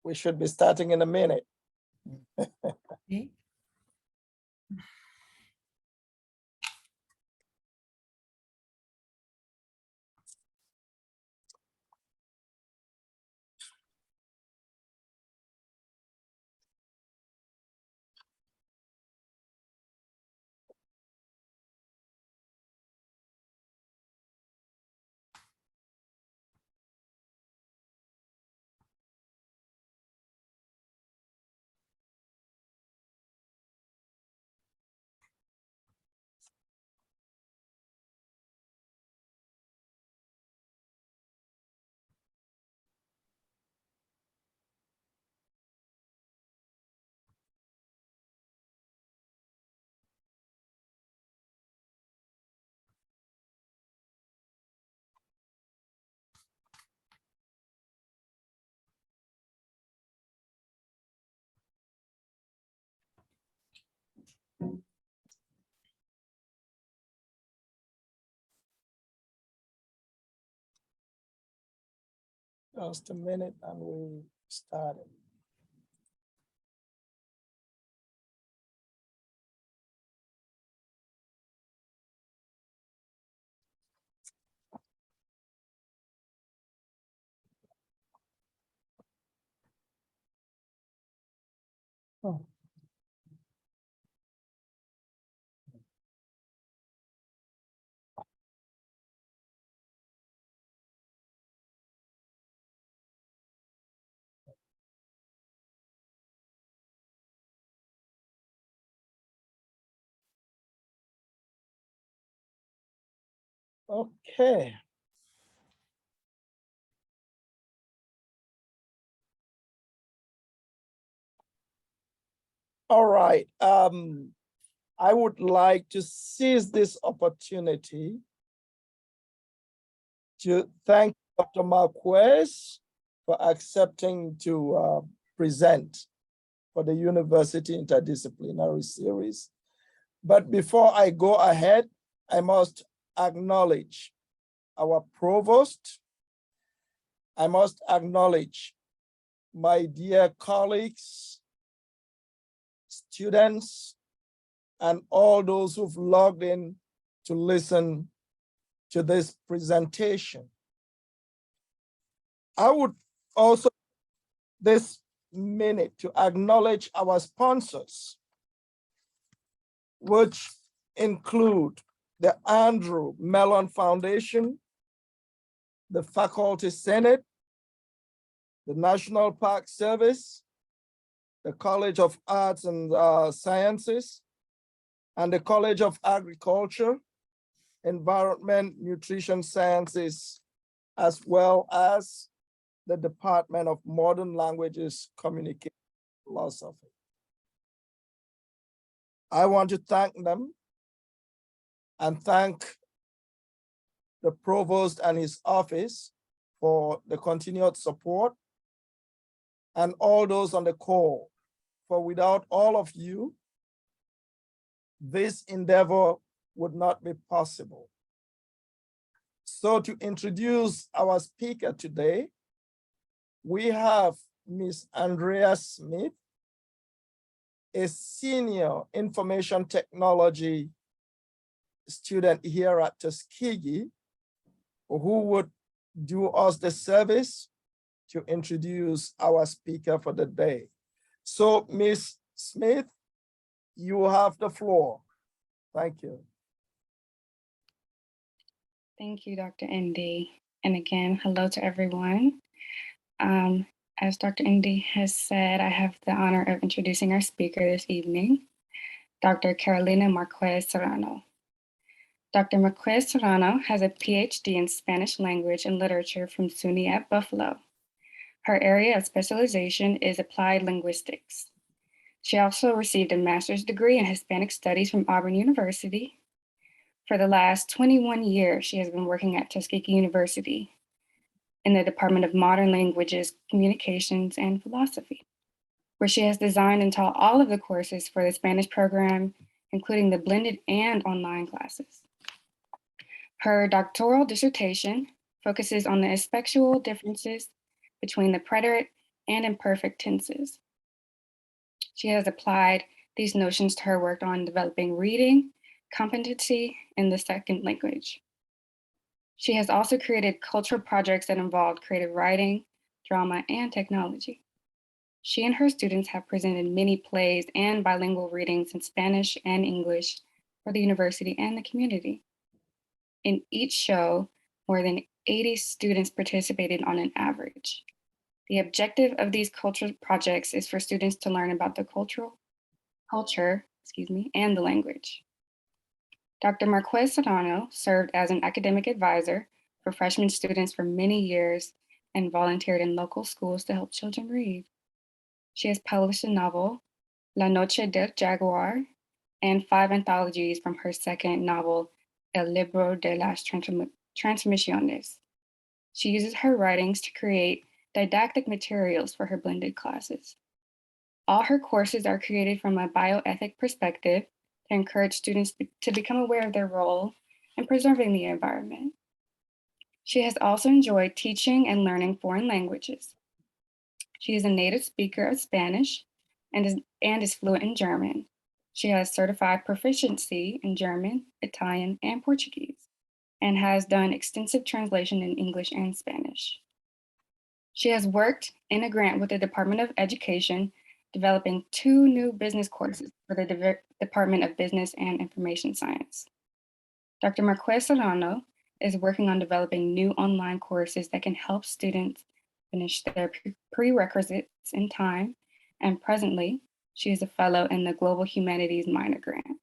We should be starting in a minute. Okay. Just a minute and we started. Oh. Okay. All right. I would like to seize this opportunity to thank Dr. Marquez for accepting to present for the University Interdisciplinary Series. But before I go ahead, I must acknowledge our provost. I must acknowledge my dear colleagues, students, and all those who've logged in to listen to this presentation. I would also this minute to acknowledge our sponsors, which include the Andrew Mellon Foundation, the Faculty Senate, the National Park Service, the College of Arts and Sciences, and the College of Agriculture, Environment, Nutrition Sciences, as well as the Department of Modern Languages, Communication, Philosophy. I want to thank them and thank the provost and his office for the continued support, and all those on the call, for without all of you, this endeavor would not be possible. So to introduce our speaker today, we have Ms. Andrea Smith, a senior information technology student here at Tuskegee, who would do us the service to introduce our speaker for the day. So Ms. Smith, you have the floor. Thank you. Thank you, Dr. Indy. And again, hello to everyone. As Dr. Indy has said, I have the honor of introducing our speaker this evening, Dr. Carolina Marquez Serrano. Dr. Marquez Serrano has a PhD in Spanish language and literature from SUNY at Buffalo. Her area of specialization is applied linguistics. She also received a master's degree in Hispanic studies from Auburn University. For the last 21 years, she has been working at Tuskegee University. in the Department of Modern Languages, Communications, and Philosophy, where she has designed and taught all of the courses for the Spanish program, including the blended and online classes. Her doctoral dissertation focuses on the aspectual differences between the preterite and imperfect tenses. She has applied these notions to her work on developing reading competency in the second language. She has also created cultural projects that involved creative writing, drama, and technology. She and her students have presented many plays and bilingual readings in Spanish and English for the university and the community. In each show, more than 80 students participated on an average. The objective of these cultural projects is for students to learn about the culture, and the language. Dr. Marquez Serrano served as an academic advisor for freshman students for many years and volunteered in local schools to help children read. She has published a novel, La Noche del Jaguar, and 5 anthologies from her second novel, El Libro de las Transmisiones. She uses her writings to create didactic materials for her blended classes. All her courses are created from a bioethic perspective to encourage students to become aware of their role in preserving the environment. She has also enjoyed teaching and learning foreign languages. She is a native speaker of Spanish and is fluent in German. She has certified proficiency in German, Italian, and Portuguese, and has done extensive translation in English and Spanish. She has worked in a grant with the Department of Education, developing 2 new business courses for the Department of Business and Information Science. Dr. Marquez Serrano is working on developing new online courses that can help students finish their prerequisites in time, and presently, she is a fellow in the Global Humanities Minor Grant.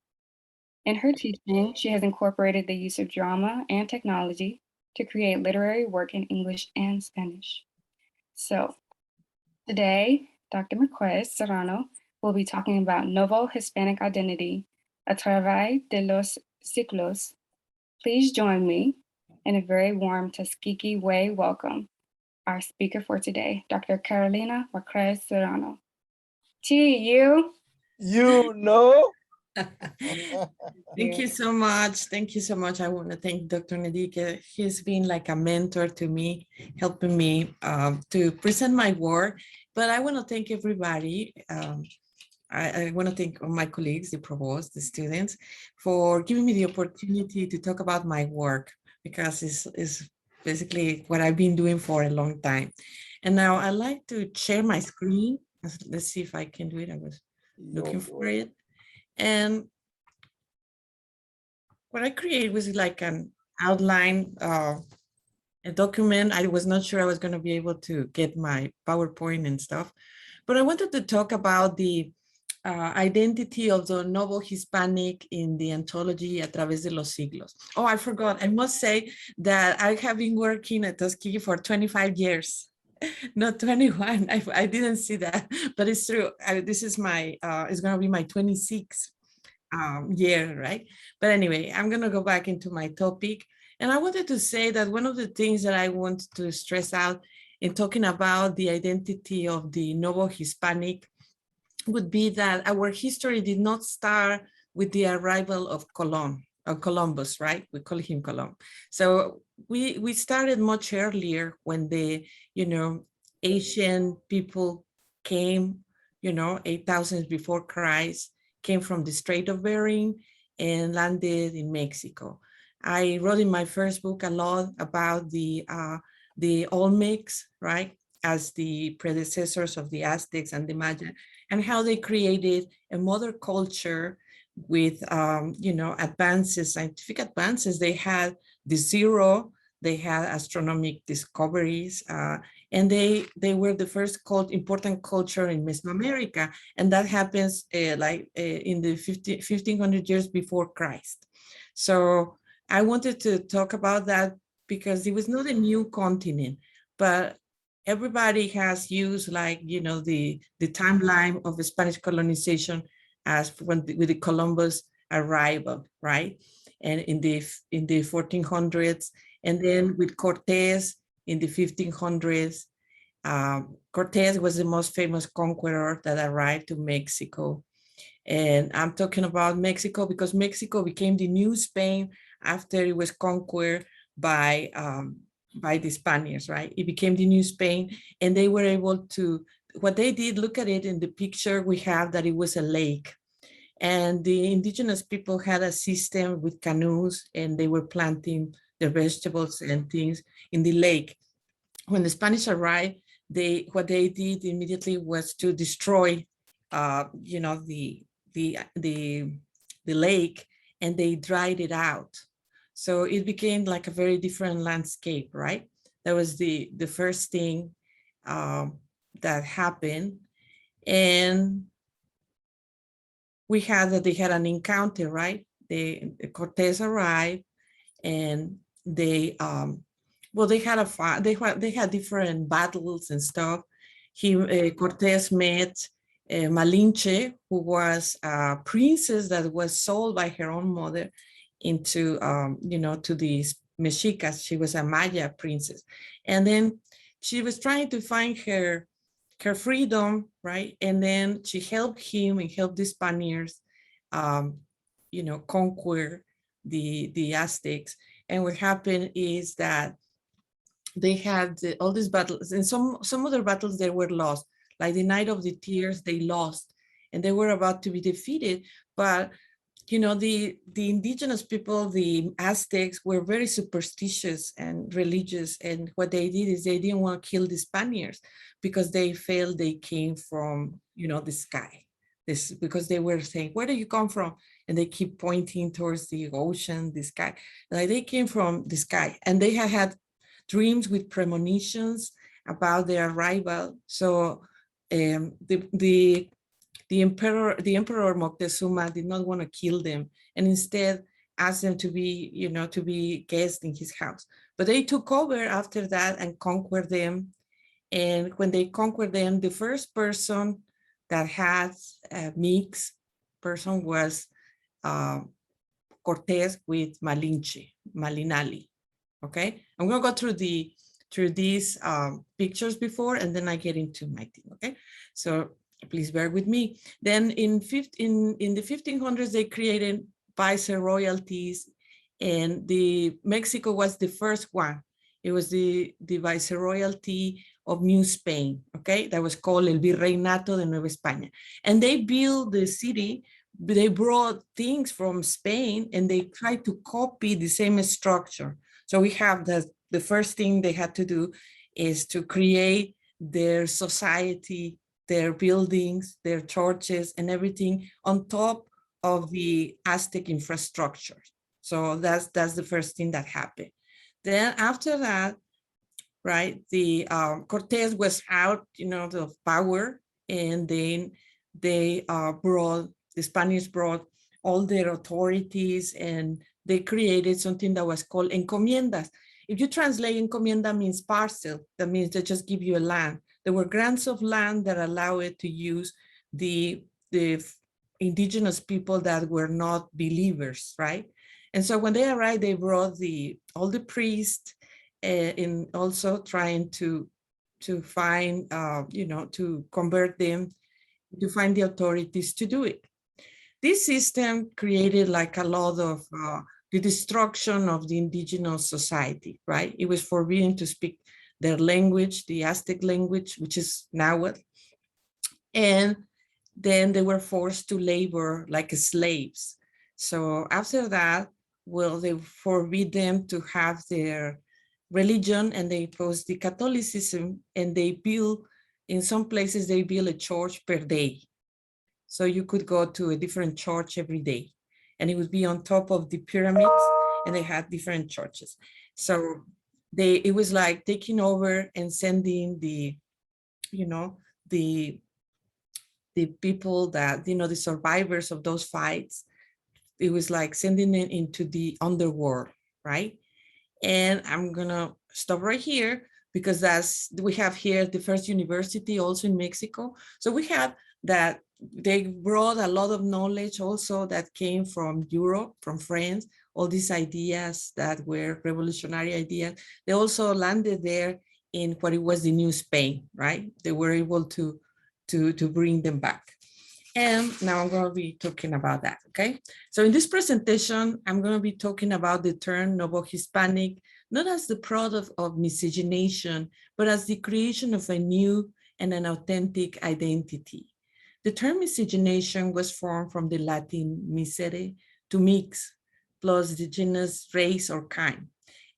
In her teaching, she has incorporated the use of drama and technology to create literary work in English and Spanish. So today, Dr. Marquez Serrano will be talking about Novo Hispanic identity, a través de los ciclos. Please join me in a very warm Tuskegee way welcome our speaker for today, Dr. Carolina Marquez Serrano. You. You know. Thank you so much. Thank you so much. I want to thank Dr. Nedike. He's been like a mentor to me, helping me to present my work. But I want to thank everybody. I want to thank all my colleagues, the provost, the students, for giving me the opportunity to talk about my work, because it's basically what I've been doing for a long time. And now I'd like to share my screen. Let's see if I can do it. I was looking for it. And what I created was like an outline, a document. I was not sure I was going to be able to get my PowerPoint and stuff, but I wanted to talk about the identity of the Novo Hispanic in the anthology A Través de los Siglos. Oh, I forgot. I must say that I have been working at Tuskegee for 25 years. Not 21. I didn't see that, but it's true. This is my, it's going to be my 26th year, right? But anyway, I'm going to go back into my topic. And I wanted to say that one of the things that I want to stress out in talking about the identity of the Novo Hispanic would be that our history did not start with the arrival of Columbus, right? We call him Columbus. So we started much earlier when the, Asian people came, 8,000 before Christ, came from the Strait of Bering and landed in Mexico. I wrote in my first book a lot about the Olmecs, right, as the predecessors of the Aztecs and the Maya, and how they created a mother culture with, advances, scientific advances. They had the zero, they had astronomic discoveries, and they were the first important culture in Mesoamerica, and that happens in the 1500 years before Christ. So I wanted to talk about that because it was not a new continent, but everybody has used the timeline of the Spanish colonization as with the Columbus arrival, right? And in the 1400s, and then with Cortez in the 1500s. Cortés was the most famous conqueror that arrived to Mexico. And I'm talking about Mexico because Mexico became the new Spain after it was conquered by the Spaniards, right? It became the new Spain, and they were able to, what they did, look at it in the picture we have, that it was a lake. And the indigenous people had a system with canoes, and they were planting their vegetables and things in the lake. When the Spanish arrived, what they did immediately was to destroy, you know, the lake, and they dried it out. So it became like a very different landscape, right? That was the first thing that happened. And we had that they had an encounter, right? Cortés arrived, and they well, they had a fight. They had different battles and stuff. Cortés met Malinche, who was a princess that was sold by her own mother into you know, to these Mexicas. She was a Maya princess, and then she was trying to find her freedom, right? And then she helped him and helped the Spaniards, you know, conquer the Aztecs. And what happened is that they had all these battles, and some other battles they were lost, like the Night of the Tears, they lost, and they were about to be defeated. But you know, the indigenous people, the Aztecs, were very superstitious and religious, and what they did is they didn't want to kill the Spaniards because they felt they came from, you know, the sky. Because they were saying, where do you come from? And they keep pointing towards the ocean, the sky. Like, they came from the sky, and they had dreams with premonitions about their arrival. So the Emperor Moctezuma did not want to kill them, and instead asked them to be, you know, to be guests in his house. But they took over after that and conquered them. And when they conquered them, the first person that had a mixed person was Cortés with Malinali. Okay, I'm gonna go through these pictures before, and then I get into my thing. Okay, so please bear with me. Then in the 1500s, they created viceroyalties, and Mexico was the first one. It was the viceroyalty of New Spain, okay? That was called El Virreinato de Nueva España. And they built the city, they brought things from Spain, and they tried to copy the same structure. So we have the first thing they had to do is to create their society, their buildings, their churches, and everything on top of the Aztec infrastructure. So that's the first thing that happened. Then after that, right, the Cortés was out, you know, of power, and then they the Spaniards brought all their authorities, and they created something that was called encomiendas. If you translate, encomienda means parcel. That means they just give you a land. There were grants of land that allow it to use the indigenous people that were not believers, right? And so when they arrived, they brought all the priests, in also trying to find, you know, to convert them, to find the authorities to do it. This system created like a lot of the destruction of the indigenous society, right? It was forbidden to speak their language, the Aztec language, which is Nahuatl. And then they were forced to labor like slaves. So after that, well, they forbid them to have their religion, and they imposed the Catholicism, and they build, in some places, they build a church per day. So you could go to a different church every day, and it would be on top of the pyramids, and they had different churches. So it was like taking over and sending the, you know, the people that, you know, the survivors of those fights, it was like sending them into the underworld, right? And I'm gonna stop right here, because we have here the first university also in Mexico. So we have that they brought a lot of knowledge also that came from Europe, from France, all these ideas that were revolutionary ideas, they also landed there in what it was the New Spain, right? They were able to bring them back. And now I'm going to be talking about that, okay? So in this presentation, I'm going to be talking about the term Novo Hispanic, not as the product of miscegenation, but as the creation of a new and an authentic identity. The term miscegenation was formed from the Latin miscere, to mix, plus the genus, race, or kind.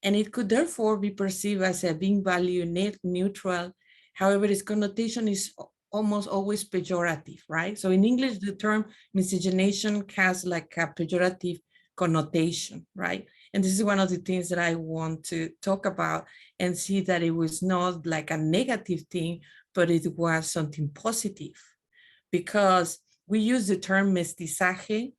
And it could therefore be perceived as a being value neutral. However, its connotation is almost always pejorative, right? So in English, the term miscegenation has like a pejorative connotation, right? And this is one of the things that I want to talk about and see that it was not like a negative thing, but it was something positive, because we use the term mestizaje,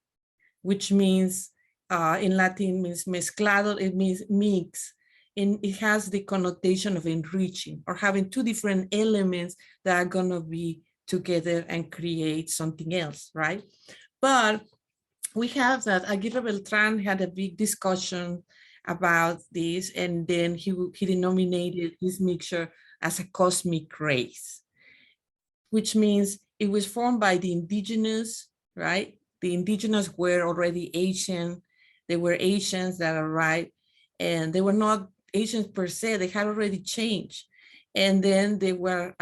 which means in Latin means mezclado, it means mix. And it has the connotation of enriching, or having two different elements that are going to be together and create something else, right? But we have that Aguirre Beltran had a big discussion about this, and then he denominated this mixture as a cosmic race, which means it was formed by the indigenous, right? The indigenous were already Asian. They were Asians that arrived, and they were not Asians per se, they had already changed. And then they were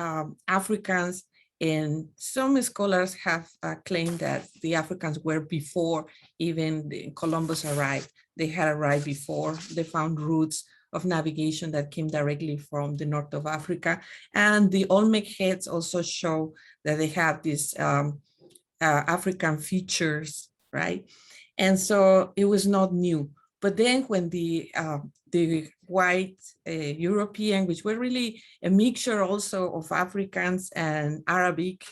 Africans, and some scholars have claimed that the Africans were before even Columbus arrived. They had arrived before. They found routes of navigation that came directly from the north of Africa. And the Olmec heads also show that they have these African features, right? And so it was not new. But then when the white European, which were really a mixture also of Africans and Arabic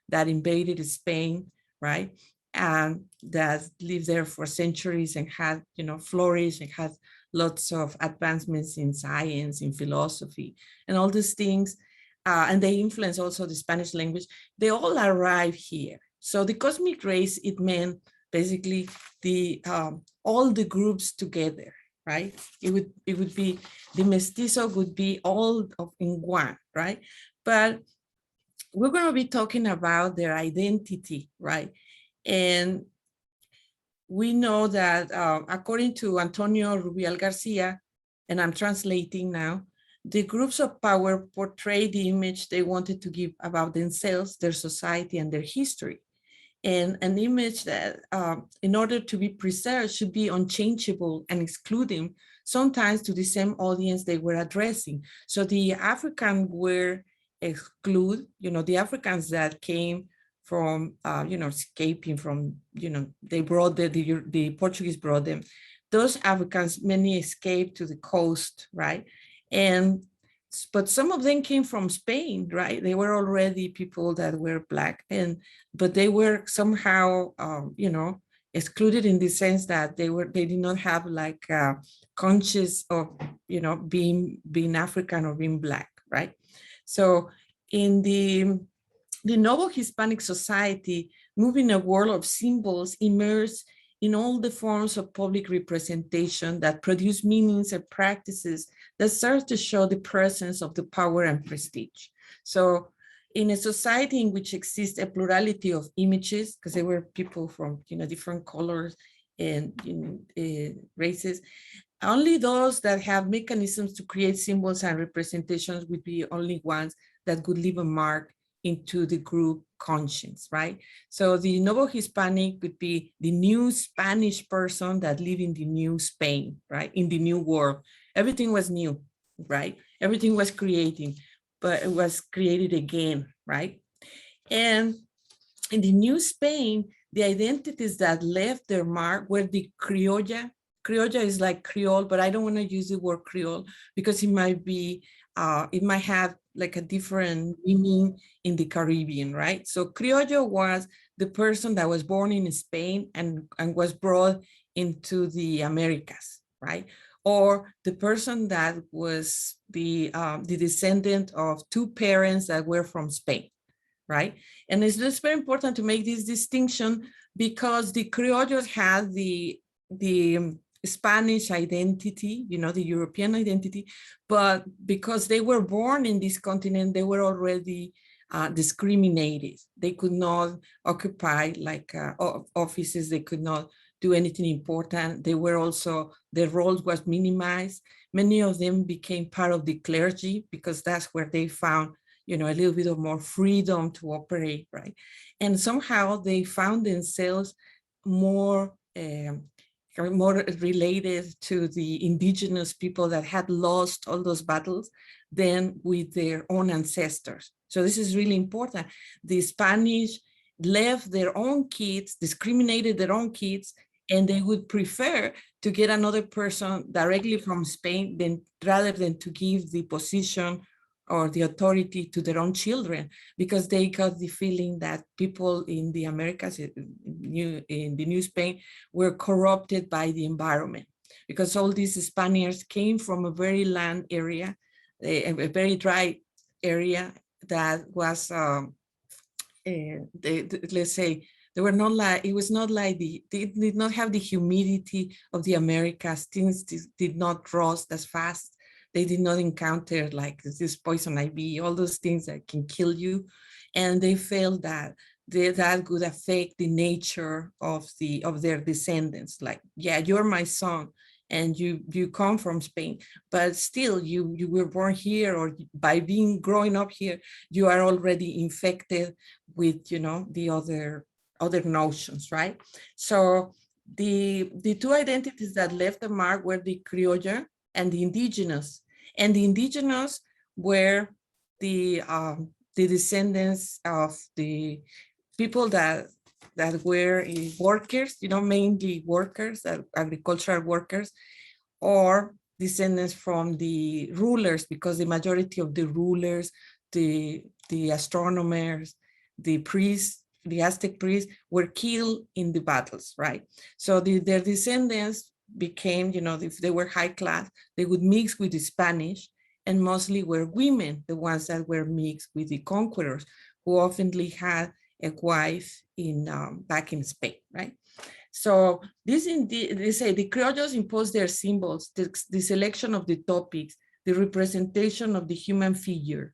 that invaded Spain, right? And that lived there for centuries and had, flourished and had lots of advancements in science, in philosophy, and all these things. And they influence also the Spanish language. They all arrive here. So the cosmic race, it meant basically the all the groups together, right? It would be, the mestizo would be all in one, right? But we're going to be talking about their identity, right? And we know that according to Antonio Rubial Garcia, and I'm translating now, the groups of power portray the image they wanted to give about themselves, their society, and their history. And an image that, in order to be preserved, should be unchangeable and excluding sometimes to the same audience they were addressing. So the African were exclude, the Africans that came from, escaping from, they brought the Portuguese brought them. Those Africans, many escaped to the coast, right? But some of them came from Spain, right? They were already people that were Black, but they were somehow, excluded in the sense that they did not have like conscious of, being African or being Black, right? So in the Novo Hispanic society, moving a world of symbols immersed in all the forms of public representation that produce meanings and practices that serve to show the presence of the power and prestige. So in a society in which exists a plurality of images, because there were people from different colors and races, only those that have mechanisms to create symbols and representations would be only ones that could leave a mark into the group conscience, right? So the Novo Hispanic would be the new Spanish person that lived in the new Spain, right? In the new world. Everything was new, right? Everything was creating, but it was created again, right? And in the new Spain, the identities that left their mark were the criolla. Criolla is like Creole, but I don't want to use the word Creole because it might be, it might have like a different meaning in the Caribbean, right? So criollo was the person that was born in Spain and was brought into the Americas, right? Or the person that was the descendant of two parents that were from Spain, right? And it's just very important to make this distinction because the criollos had the Spanish identity, you know, the European identity, but because they were born in this continent, they were already discriminated. They could not occupy like offices. They could not do anything important. They were also, their role was minimized. Many of them became part of the clergy because that's where they found, you know, a little bit of more freedom to operate, right? And somehow they found themselves more related to the indigenous people that had lost all those battles than with their own ancestors. So this is really important. The Spanish left their own kids, discriminated their own kids, and they would prefer to get another person directly from Spain rather than to give the position or the authority to their own children, because they got the feeling that people in the Americas, in the New Spain, were corrupted by the environment, because all these Spaniards came from a very land area, a very dry area that was, let's say, they were not like, it was not like they did not have the humidity of the Americas. Things did not rust as fast. They did not encounter like this poison ivy, all those things that can kill you. And they felt that that would affect the nature of their descendants. Like, yeah, you're my son and you come from Spain, but still you were born here, or by growing up here, you are already infected with, you know, the other notions, right? So the two identities that left a mark were the Criolla and the indigenous. And the indigenous were the descendants of the people that were workers, you know, mainly workers, agricultural workers, or descendants from the rulers, because the majority of the rulers, the astronomers, the priests, the Aztec priests were killed in the battles, right? So their descendants became, you know, if they were high class, they would mix with the Spanish, and mostly were women, the ones that were mixed with the conquerors, who oftenly had a wife in back in Spain, right? So this indeed, they say the criollos impose their symbols, the selection of the topics, the representation of the human figure,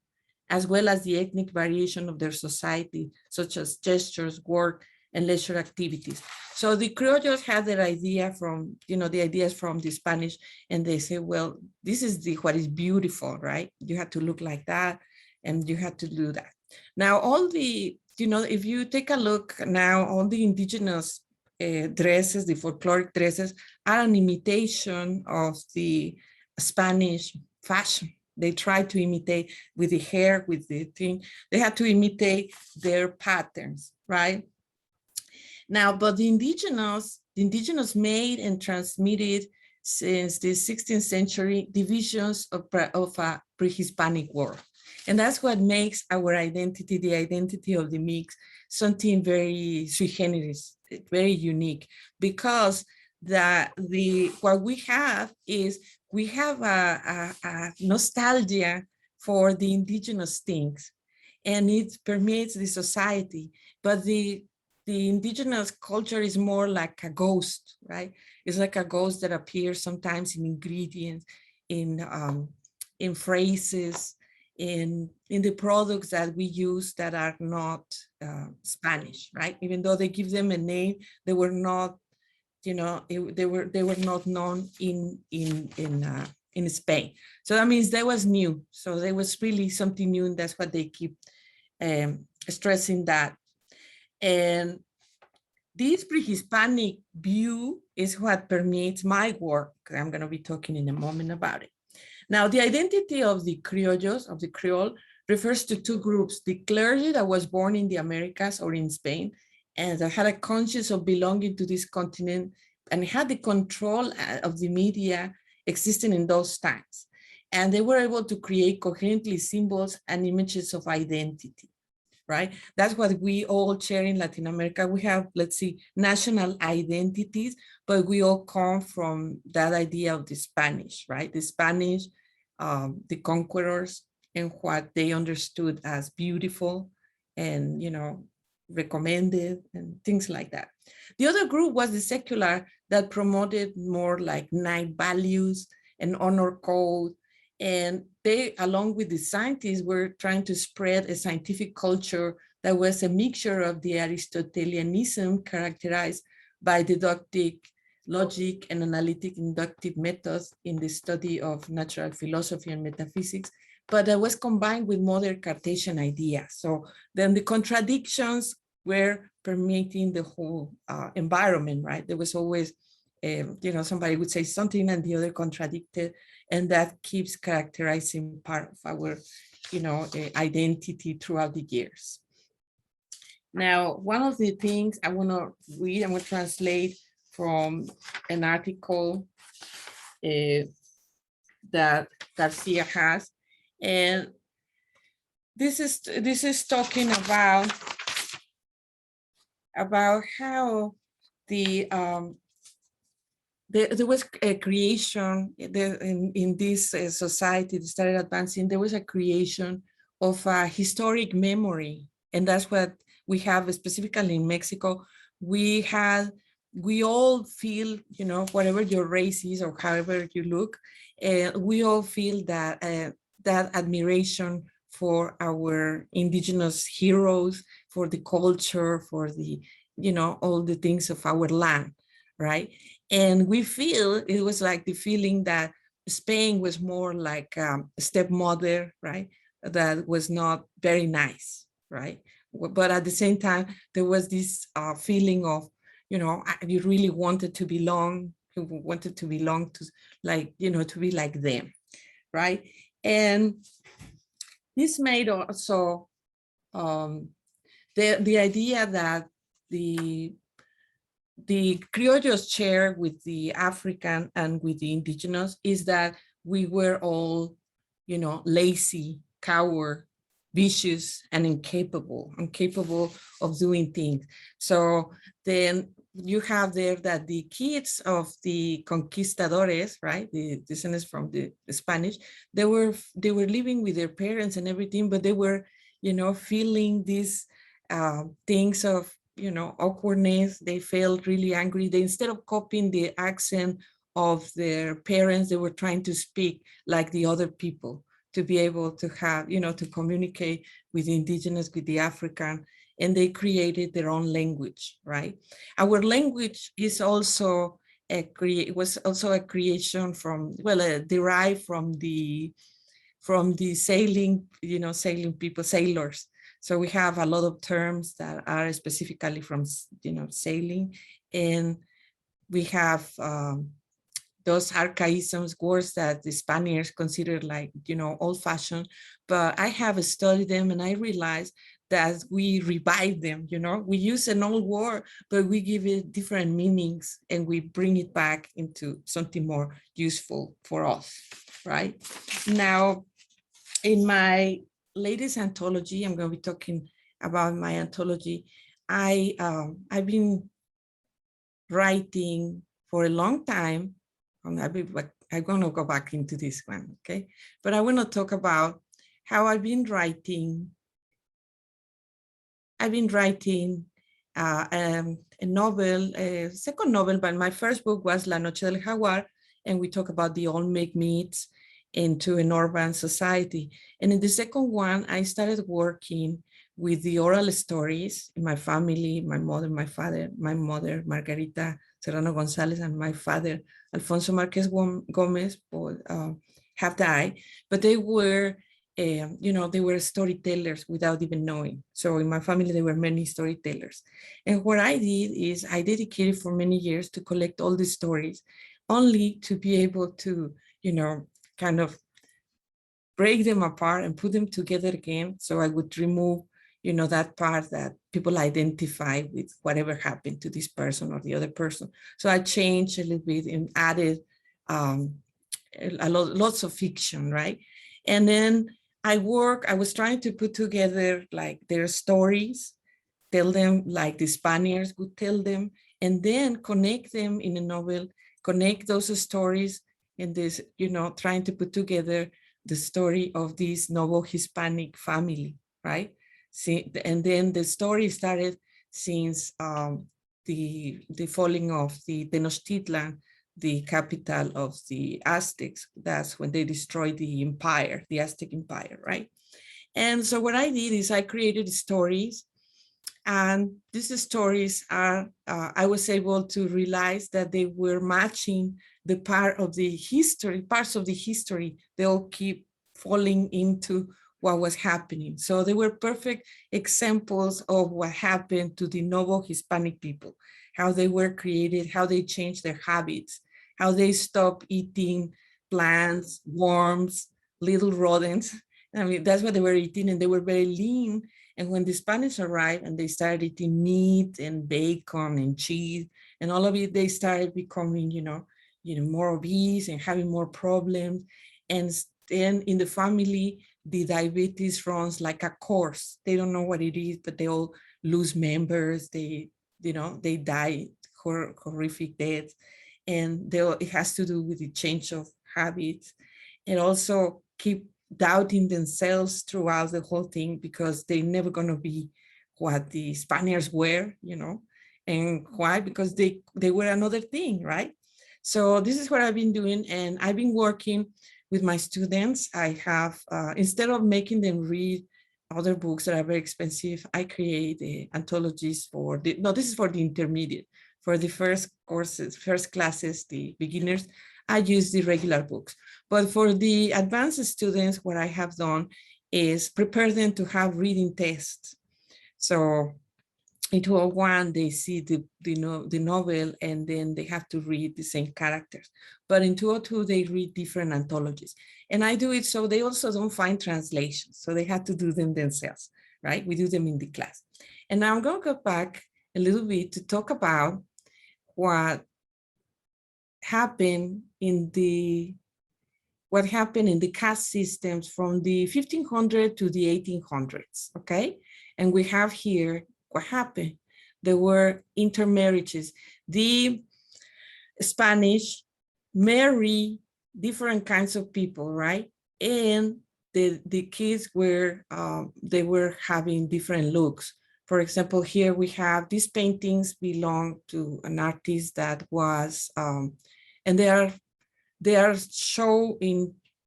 as well as the ethnic variation of their society, such as gestures, work, and leisure activities. So the criollos had their idea from, you know, the ideas from the Spanish, and they say, well, this is what is beautiful, right? You have to look like that, and you have to do that. Now, all the, you know, if you take a look now, all the indigenous dresses, the folkloric dresses, are an imitation of the Spanish fashion. They try to imitate with the hair, with the thing. They had to imitate their patterns, right? Now, but the indigenous made and transmitted since the 16th century divisions of a pre-Hispanic world. And that's what makes our identity, the identity of the mix, something very sui generis, very unique, because what we have is we have a nostalgia for the indigenous things, and it permeates the society. But the indigenous culture is more like a ghost, right? It's like a ghost that appears sometimes in ingredients, in phrases, in the products that we use that are not Spanish, right? Even though they give them a name, they were not, you know, they were not known in Spain. So that means that was new. So there was really something new, and that's what they keep stressing that. And this pre-Hispanic view is what permeates my work. I'm going to be talking in a moment about it. Now, the identity of the criollos, of the Creole, refers to two groups: the clergy that was born in the Americas or in Spain, and that had a conscience of belonging to this continent and had the control of the media existing in those times. And they were able to create coherently symbols and images of identity, right? That's what we all share in Latin America. We have, let's see, national identities, but we all come from that idea of the Spanish, right? The Spanish, the conquerors, and what they understood as beautiful and, you know, recommended and things like that. The other group was the secular that promoted more like night values and honor code. And they, along with the scientists, were trying to spread a scientific culture that was a mixture of the Aristotelianism characterized by deductive logic and analytic inductive methods in the study of natural philosophy and metaphysics, but that was combined with modern Cartesian ideas. So then the contradictions were permeating the whole environment, right? There was always, somebody would say something and the other contradicted, and that keeps characterizing part of our, identity throughout the years. Now, one of the things I want to read, I'm going to translate from an article that Garcia has, and this is talking about how there was a creation in this society that started advancing. There was a creation of a historic memory, and that's what we have specifically in Mexico. We all feel, whatever your race is or however you look, we all feel that that admiration for our indigenous heroes, for the culture, for the, all the things of our land, right? And we feel, it was like the feeling that Spain was more like a stepmother, right? That was not very nice, right? But at the same time, there was this feeling of, you really wanted to belong, you wanted to belong to, like, to be like them, right? And this made also the idea that the criollos share with the African and with the indigenous is that we were all, lazy, coward, vicious, and incapable of doing things. So then you have there that the kids of the conquistadores, right, the descendants from the Spanish, they were living with their parents and everything, but they were, feeling these things of, awkwardness. They felt really angry. They, instead of copying the accent of their parents, they were trying to speak like the other people, to be able to have, to communicate with the indigenous, with the African, and they created their own language, right? Our language is also was also a creation from, derived from the sailing, sailing people, sailors. So we have a lot of terms that are specifically from, sailing, and we have those archaisms, words that the Spaniards consider like, old-fashioned, but I have studied them and I realized that we revive them, we use an old word, but we give it different meanings and we bring it back into something more useful for us, right? Now, in my latest anthology, I'm going to be talking about my anthology. I've been writing for a long time. I'm going to go back into this one, okay? But I want to talk about how I've been writing a novel, a second novel, but my first book was La Noche del Jaguar, and we talk about the Olmec myths into an urban society. And in the second one, I started working with the oral stories in my family, my mother, my father, my mother, Margarita Serrano Gonzalez, and my father, Alfonso Marquez Gomez, both have died, but they were, they were storytellers without even knowing. So in my family, there were many storytellers. And what I did is I dedicated for many years to collect all the stories, only to be able to, kind of break them apart and put them together again. So I would remove, that part that people identify with whatever happened to this person or the other person. So I changed a little bit and added lots of fiction, right? And then I was trying to put together like their stories, tell them like the Spaniards would tell them, and then connect them in a novel, connect those stories in this, trying to put together the story of this Novo Hispanic family, right? See, and then the story started since the the falling of the Tenochtitlan, the capital of the Aztecs. That's when they destroyed the empire, the Aztec empire, right? And so what I did is I created stories, and these stories are, I was able to realize that they were matching the parts of the history, they all keep falling into what was happening. So they were perfect examples of what happened to the Novo Hispanic people, how they were created, how they changed their habits, how they stopped eating plants, worms, little rodents. I mean, that's what they were eating, and they were very lean. And when the Spanish arrived and they started eating meat and bacon and cheese and all of it, they started becoming, more obese and having more problems. And then in the family, the diabetes runs like a course. They don't know what it is, but they all lose members. They die horrific deaths. And it has to do with the change of habits. And also keep doubting themselves throughout the whole thing, because they're never going to be what the Spaniards were, and why? Because they were another thing, right? So this is what I've been doing, and I've been working with my students. I have, instead of making them read other books that are very expensive, I create anthologies this is for the intermediate. For the first classes, the beginners, I use the regular books. But for the advanced students, what I have done is prepare them to have reading tests. So in 201, they see the novel, and then they have to read the same characters. But in 202, they read different anthologies. And I do it so they also don't find translations. So they have to do them themselves, right? We do them in the class. And now I'm going to go back a little bit to talk about what happened in the caste systems from the 1500s to the 1800s, okay? And we have here what happened. There were intermarriages. The Spanish marry different kinds of people, right? And the kids were, they were having different looks. For example, here we have these paintings belong to an artist that was, and they are shown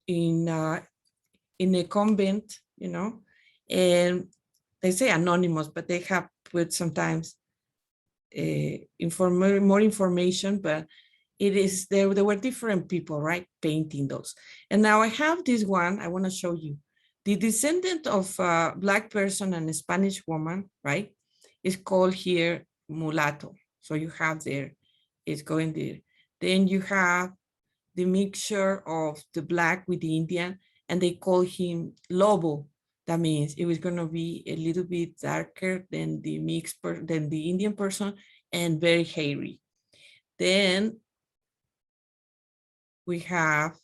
in a convent, and they say anonymous, but they have put sometimes more information, but there were different people, right, painting those. And now I have this one I want to show you. The descendant of a Black person and a Spanish woman, right, is called here mulatto. So you have there, it's going there. Then you have the mixture of the Black with the Indian, and they call him Lobo. That means it was going to be a little bit darker than the than the Indian person, and very hairy. Then we have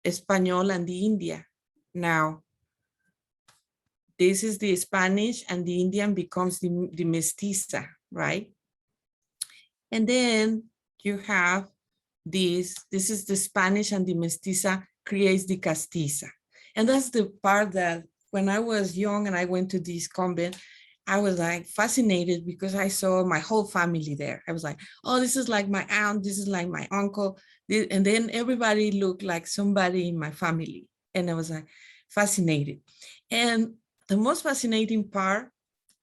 Espanol and the India. Now, this is the Spanish, and the Indian becomes the mestiza, right? And then you have this is the Spanish, and the mestiza creates the castiza. And that's the part that when I was young and I went to this convent, I was like fascinated, because I saw my whole family there. I was like, oh, this is like my aunt, this is like my uncle. And then everybody looked like somebody in my family. And I was like fascinated. And the most fascinating part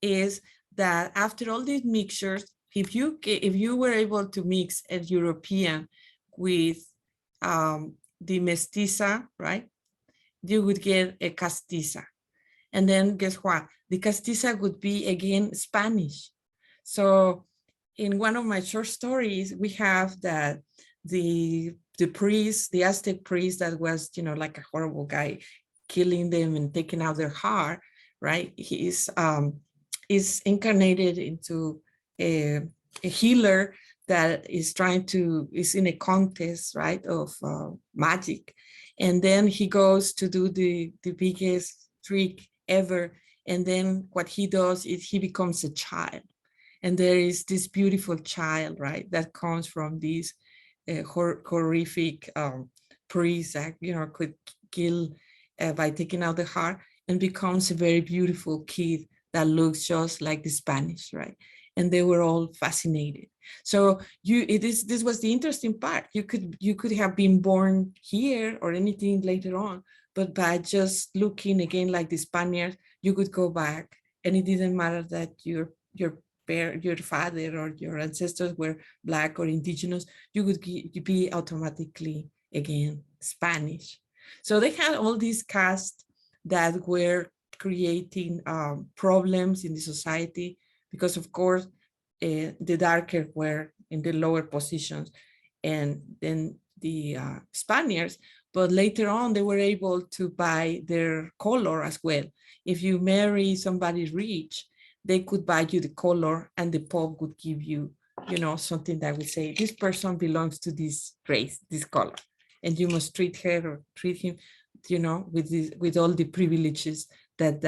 is that after all these mixtures, if you were able to mix a European with the mestiza, right, you would get a castiza. And then guess what? The castiza would be again Spanish. So in one of my short stories, we have that the priest, the Aztec priest that was, like a horrible guy, killing them and taking out their heart, right? He is incarnated into a healer that is is in a contest, right, of magic. And then he goes to do the biggest trick ever. And then what he does is he becomes a child. And there is this beautiful child, right, that comes from this horrific priest that, could kill by taking out the heart, and becomes a very beautiful kid that looks just like the Spanish, right? and they were all fascinated. So this was the interesting part. You could have been born here or anything later on, but by just looking again like the Spaniards, you could go back, and it didn't matter that your father or your ancestors were Black or indigenous, you would be automatically again Spanish. So they had all these castes that were creating problems in the society because, of course, the darker were in the lower positions, and then the Spaniards. But later on, they were able to buy their color as well. If you marry somebody rich, they could buy you the color, and the Pope would give you, something that would say, this person belongs to this race, this color, and you must treat her or treat him, with all the privileges that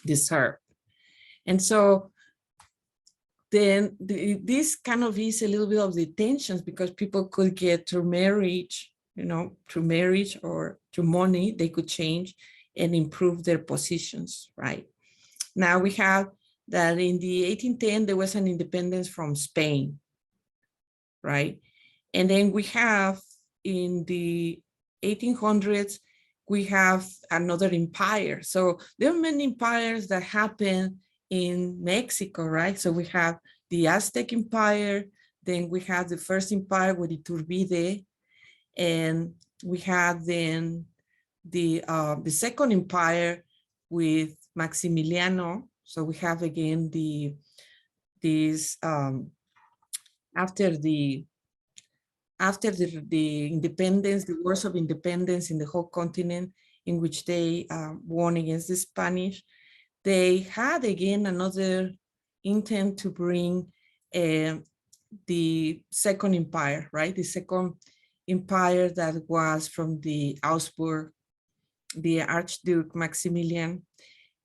deserve. And so then this kind of is a little bit of the tensions, because people could get through marriage, or through money, they could change and improve their positions, right? Now we have that in the 1810, there was an independence from Spain, right? And then we have in the 1800s, we have another empire. So there are many empires that happen in Mexico, right? So we have the Aztec Empire, then we have the first empire with Iturbide, and we have then the second empire with Maximiliano. So we have again after the independence, the wars of independence in the whole continent, in which they won against the Spanish, they had again another intent to bring the second empire, right? The second empire that was from the Augsburg, the Archduke Maximilian.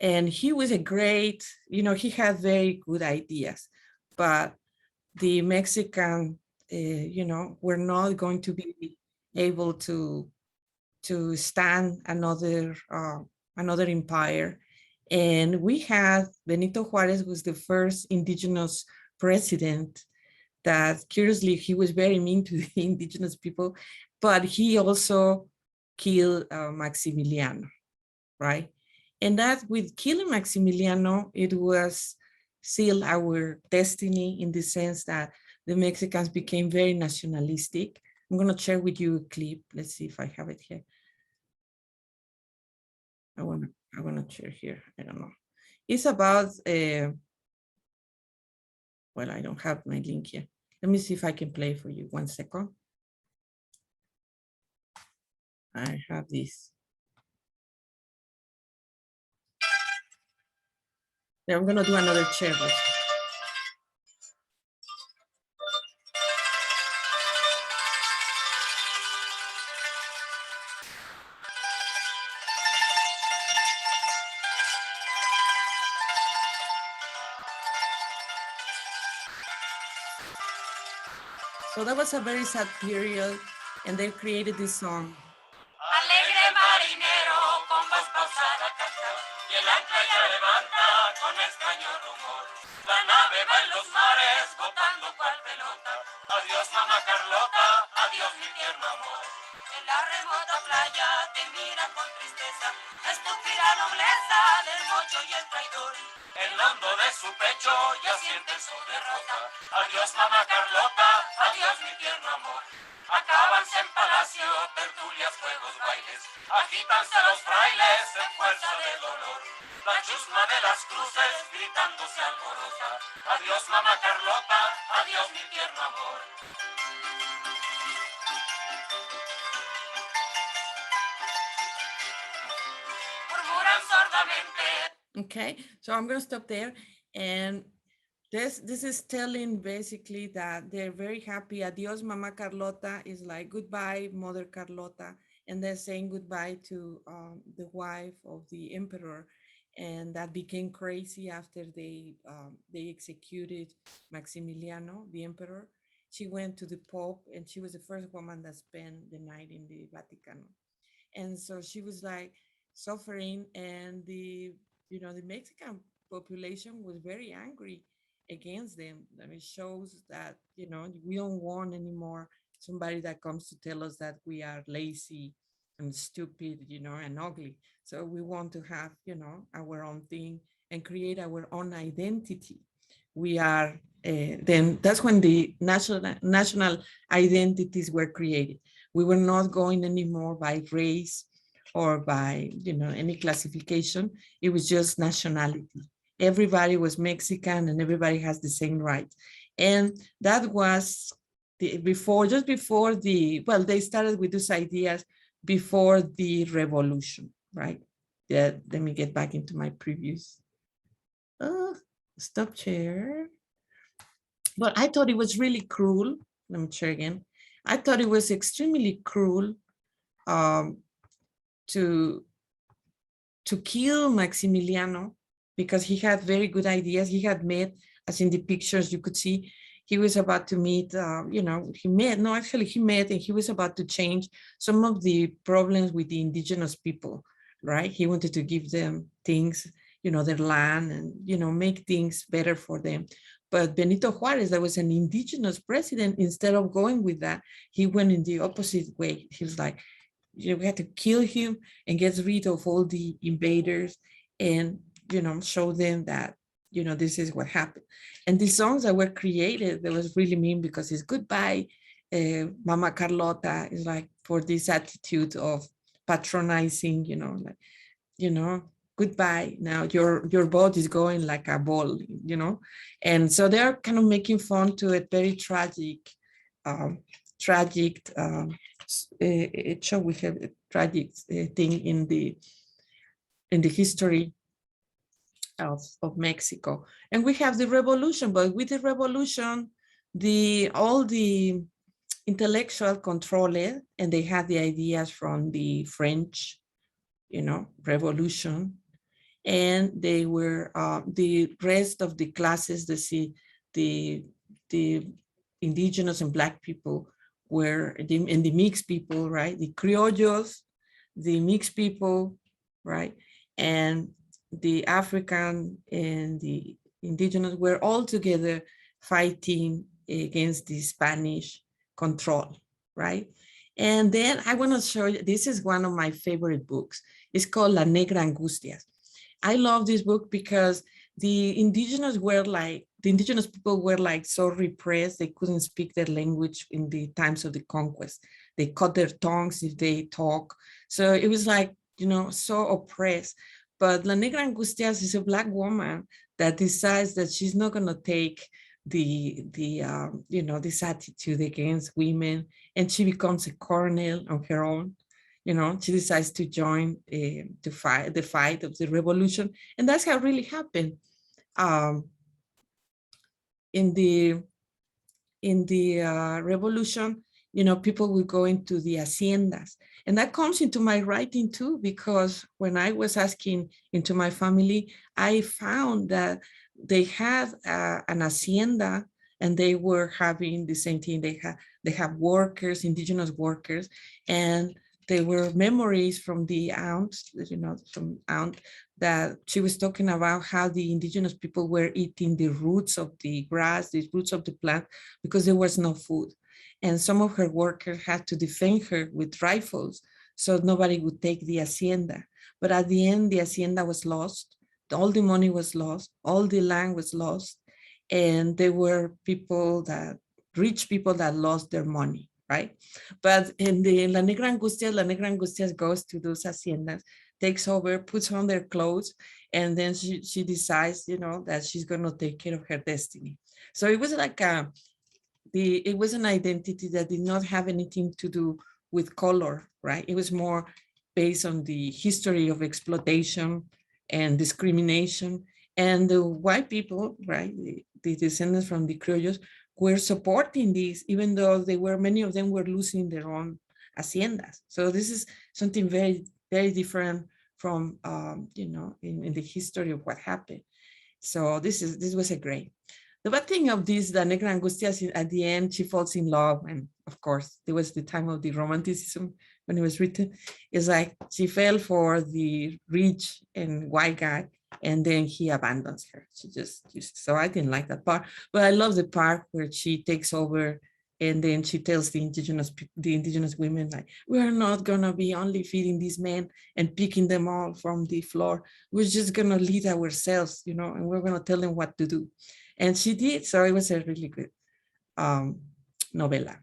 And he was a great, he had very good ideas, but the Mexican, were not going to be able to stand another empire. And we had Benito Juarez was the first indigenous president that, curiously, he was very mean to the indigenous people, but he also killed Maximiliano, right? And that with killing Maximiliano, it was still our destiny, in the sense that the Mexicans became very nationalistic. I'm going to share with you a clip. Let's see if I have it here. I want to share here. I don't know. It's about, well, I don't have my link here. Let me see if I can play for you. 1 second. I have this. Then I'm going to do another share. So that was a very sad period, and they created this song. Alegre marinero con voz pausada canta, y el ancla ya levanta con extraño rumor. La nave va en los mares botando cual pelota. Adiós mamá Carlota, adiós mi tierno amor. En la remota playa te mira con tristeza la estúpida nobleza del mocho y el traidor. En lo hondo de su pecho ya sienten su derrota. Adiós mamá Carlota, adiós mi tierno amor. Acábanse en palacio, tertulias, juegos, bailes, agítanse los frailes en fuerza de dolor. La chusma de las cruces gritándose alborota. Adiós mamá Carlota, adiós mi tierno amor. Murmuran sordamente. Okay, so I'm going to stop there. And this is telling basically that they're very happy. Adios, Mama Carlota is like goodbye, Mother Carlota. And they're saying goodbye to the wife of the emperor. And that became crazy after they executed Maximiliano, the emperor. She went to the Pope, and she was the first woman that spent the night in the Vatican. And so she was like suffering, and the Mexican population was very angry against them. And it shows that, you know, we don't want anymore somebody that comes to tell us that we are lazy and stupid, you know, and ugly. So we want to have, you know, our own thing and create our own identity. We are, then that's when the national identities were created. We were not going anymore by race or by, you know, any classification. It was just nationality. Everybody was Mexican and everybody has the same rights. And that was just before the, well, they started with these ideas before the revolution, right? Yeah, let me get back into my previous, stop share. But I thought it was really cruel. Let me share again. I thought it was extremely cruel to kill Maximiliano because he had very good ideas. He had met, as in the pictures you could see, he was about to meet, you know, he met and he was about to change some of the problems with the indigenous people, right? He wanted to give them things, you know, their land and, you know, make things better for them. But Benito Juarez, that was an indigenous president, instead of going with that, he went in the opposite way. He was like, you know, we had to kill him and get rid of all the invaders and, you know, show them that, you know, this is what happened. And the songs that were created, that was really mean because it's goodbye, Mama Carlota, is like for this attitude of patronizing, you know, like, you know, goodbye. Now your boat is going like a ball, you know. And so they're kind of making fun to a very tragic, show. We have a tragic thing in the history of Mexico. And we have the revolution, but with the revolution, all the intellectual control it, and they had the ideas from the French, you know, revolution. And they were the rest of the classes, the indigenous and Black people were, and the mixed people, right? The criollos, the mixed people, right? And the African and the indigenous were all together fighting against the Spanish control, right? And then I want to show you, this is one of my favorite books. It's called La Negra Angustias. I love this book because the indigenous people were like so repressed. They couldn't speak their language in the times of the conquest. They cut their tongues if they talk. So it was like, you know, so oppressed. But La Negra Angustias is a Black woman that decides that she's not going to take you know, this attitude against women, and she becomes a colonel on her own. You know, she decides to join the fight of the revolution, and that's how it really happened. In the revolution, you know, people would go into the haciendas, and that comes into my writing too, because when I was asking into my family, I found that they had an hacienda, and they were having the same thing. They have workers, indigenous workers, and there were memories from the aunt, you know, from aunt, that she was talking about how the indigenous people were eating the roots of the grass, the roots of the plant, because there was no food. And some of her workers had to defend her with rifles so nobody would take the hacienda. But at the end, the hacienda was lost. All the money was lost. All the land was lost. And there were rich people that lost their money, right? But in the La Negra Angustias goes to those haciendas, takes over, puts on their clothes, and then she decides, you know, that she's going to take care of her destiny. So it was like it was an identity that did not have anything to do with color, right? It was more based on the history of exploitation and discrimination. And the white people, right, the descendants from the criollos, were supporting this, even though many of them were losing their own haciendas. So this is something very, very different from, you know, in the history of what happened. So this was a great. The bad thing of this, La Negra Angustias, at the end, she falls in love. And of course, there was the time of the Romanticism when it was written. It's like she fell for the rich and white guy, and then he abandons her. She just uses. So I didn't like that part, but I love the part where she takes over, and then she tells the indigenous women, like, we are not gonna be only feeding these men and picking them all from the floor. We're just gonna lead ourselves, you know, and we're gonna tell them what to do. And she did. So it was a really good novella.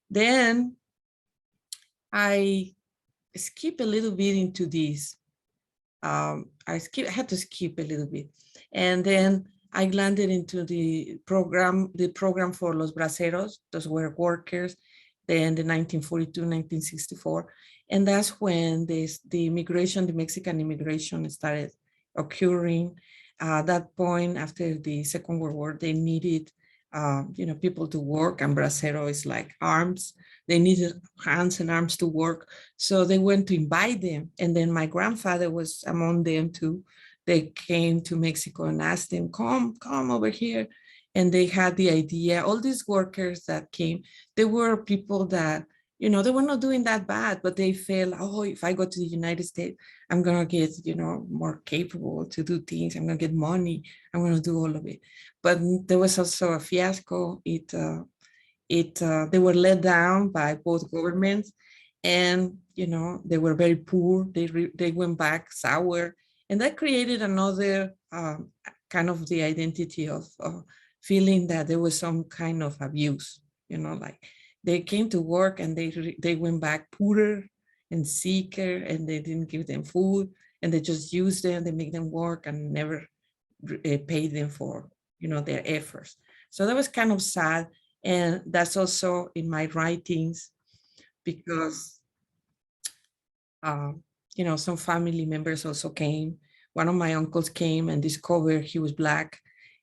Then I skip a little bit into this. I had to skip a little bit. And then I landed into the program for los braceros. Those were workers, then the 1942, 1964. And that's when the immigration, the Mexican immigration started occurring. At that point, after the Second World War, they needed you know, people to work, and bracero is like arms. They needed hands and arms to work. So they went to invite them. And then my grandfather was among them too. They came to Mexico and asked them, come over here. And they had the idea, all these workers that came, they were people that, you know, they were not doing that bad, but they felt, oh, if I go to the United States, I'm gonna get, you know, more capable to do things. I'm gonna get money. I'm gonna do all of it. But there was also a fiasco. They were let down by both governments, and you know, they were very poor. They went back sour, and that created another kind of the identity of feeling that there was some kind of abuse. You know, like they came to work and they went back poorer and sicker, and they didn't give them food, and they just used them. They make them work and never paid them for, you know, their efforts. So that was kind of sad. And that's also in my writings, because, you know, some family members also came. One of my uncles came and discovered he was Black,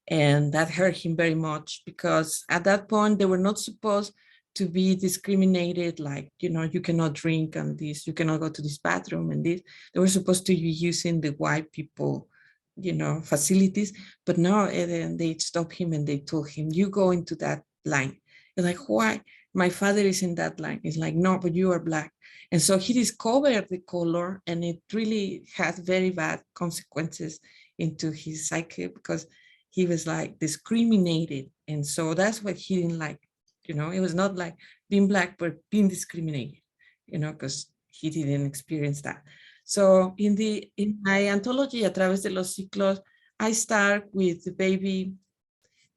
and that hurt him very much, because at that point they were not supposed to be discriminated, like, you know, you cannot drink and this, you cannot go to this bathroom and this. They were supposed to be using the white people, you know, facilities, but no, and then they stopped him and they told him, you go into that line. You're like, why? My father is in that line. It's like, no, but you are Black. And so he discovered the color, and it really had very bad consequences into his psyche, because he was like discriminated. And so that's what he didn't like. You know, it was not like being Black, but being discriminated, you know, because he didn't experience that. So in my anthology, A Través de los Ciclos, I start with the baby.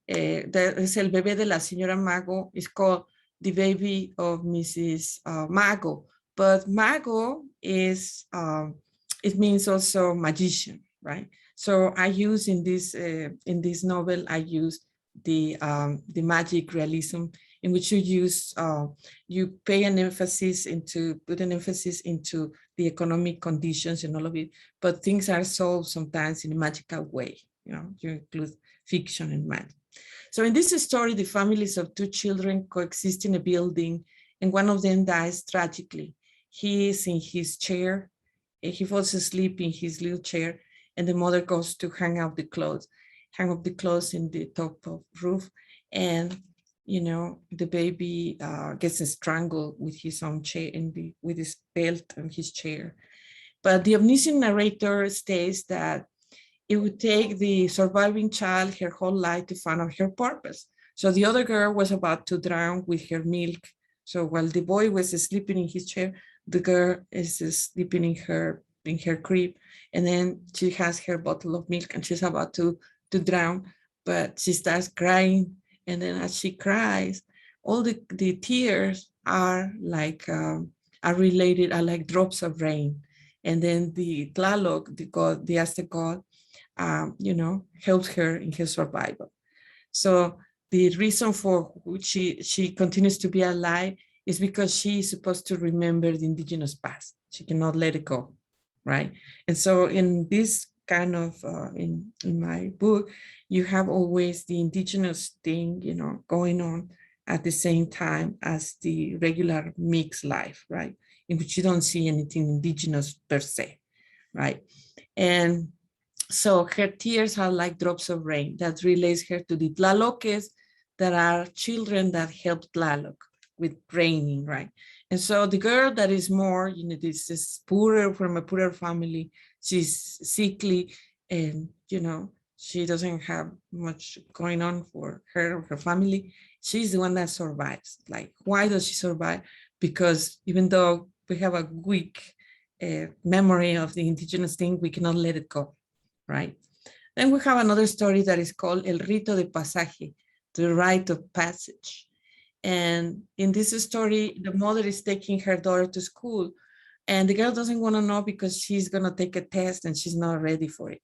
Es el bebé de la señora Mago. It's called the baby of Mrs. Mago. But Mago is, it means also magician, right? So I use in this novel, I use the magic realism, in which you put an emphasis into the economic conditions and all of it, but things are solved sometimes in a magical way. You know, you include fiction and magic. So in this story, the families of two children coexist in a building, and one of them dies tragically. He is in his chair, and he falls asleep in his little chair, and the mother goes to hang up the clothes in the top of the roof, and you know, the baby gets strangled with his own chair with his belt and his chair. But the omniscient narrator states that it would take the surviving child her whole life to find out her purpose. So the other girl was about to drown with her milk. So while the boy was sleeping in his chair, the girl is sleeping in her crib, and then she has her bottle of milk and she's about to drown, but she starts crying. And then as she cries, all the tears are like related, are like drops of rain. And then the Tlaloc, the Aztec god, you know, helps her in her survival. So the reason for which she continues to be alive is because she is supposed to remember the indigenous past. She cannot let it go, right? And so in this kind of, in my book, you have always the indigenous thing, you know, going on at the same time as the regular mixed life, right? In which you don't see anything indigenous per se, right? And so her tears are like drops of rain that relates her to the Tlaloques that are children that help Tlaloc with raining, right? And so the girl that is more, you know, this is poorer, from a poorer family, she's sickly, and she doesn't have much going on for her or her family. She's the one that survives. Like, why does she survive? Because even though we have a weak memory of the indigenous thing, we cannot let it go, right? Then we have another story that is called El Rito de Pasaje, the rite of passage. And in this story, the mother is taking her daughter to school, and the girl doesn't want to know because she's going to take a test and she's not ready for it.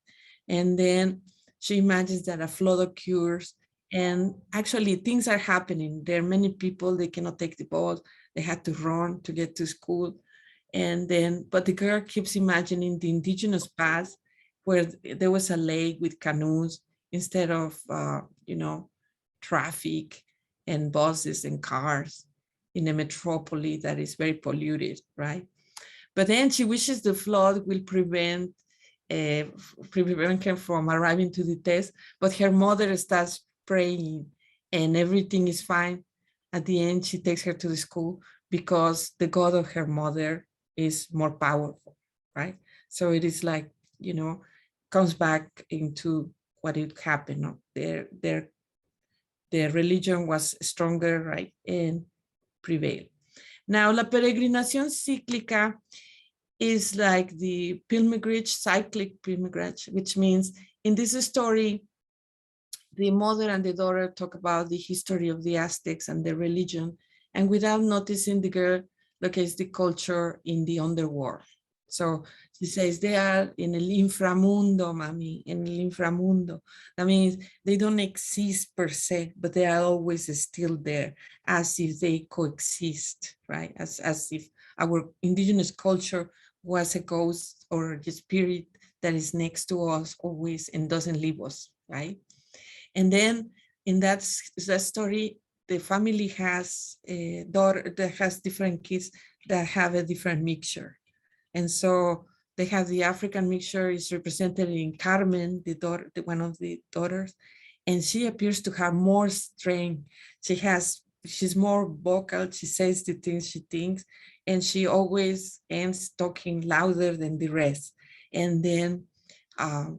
And then she imagines that a flood occurs, and actually things are happening. There are many people, they cannot take the bus, they had to run to get to school. And then, but the girl keeps imagining the indigenous past where there was a lake with canoes instead of, traffic and buses and cars in a metropolis that is very polluted, right? But then she wishes the flood will prevent her from arriving to the test, but her mother starts praying and everything is fine. At the end, she takes her to the school because the God of her mother is more powerful, right? So it is like, comes back into what it happened. No? Their religion was stronger, right, and prevailed. Now, la peregrinación cíclica is like the pilgrimage, cyclic pilgrimage, which means in this story, the mother and the daughter talk about the history of the Aztecs and their religion, and without noticing, the girl locates the culture in the underworld. So she says they are in el inframundo, mami, in el inframundo. That means they don't exist per se, but they are always still there, as if they coexist, right? As if our indigenous culture was a ghost or a spirit that is next to us always and doesn't leave us, right? And then in that story, the family has a daughter that has different kids that have a different mixture. And so they have the African mixture is represented in Carmen, the daughter, one of the daughters, and she appears to have more strength. She's more vocal. She says the things she thinks, and she always ends talking louder than the rest. And then, and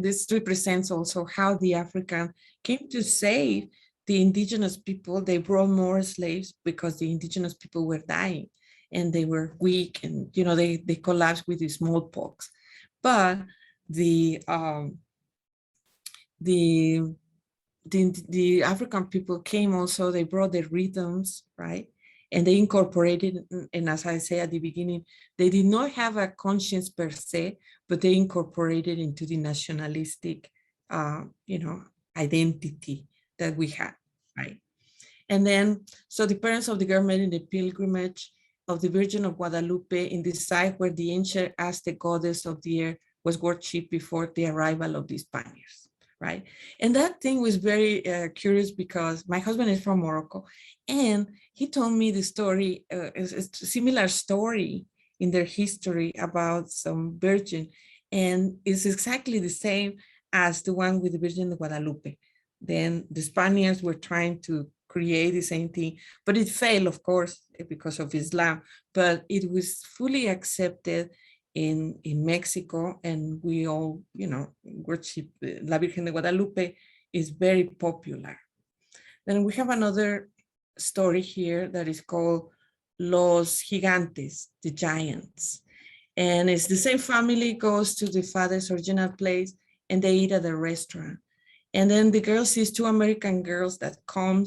this represents also how the African came to save the indigenous people. They brought more slaves because the indigenous people were dying and they were weak, and they collapsed with the smallpox. But the African people came also, they brought their rhythms, right? And they incorporated, and as I say at the beginning, they did not have a conscience per se, but they incorporated into the nationalistic, identity that we had, right? And then, so the parents of the girl met in the pilgrimage of the Virgin of Guadalupe in the site where the ancient Aztec goddess of the air was worshipped before the arrival of the Spaniards, right? And that thing was very curious because my husband is from Morocco, and he told me the story, a similar story in their history about some virgin, and it's exactly the same as the one with the Virgin of Guadalupe. Then the Spaniards were trying to create the same thing, but it failed, of course, because of Islam, but it was fully accepted in Mexico, and we all, worship La Virgen de Guadalupe is very popular. Then we have another story here that is called Los Gigantes, the giants. And it's the same family goes to the father's original place and they eat at a restaurant. And then the girl sees two American girls that come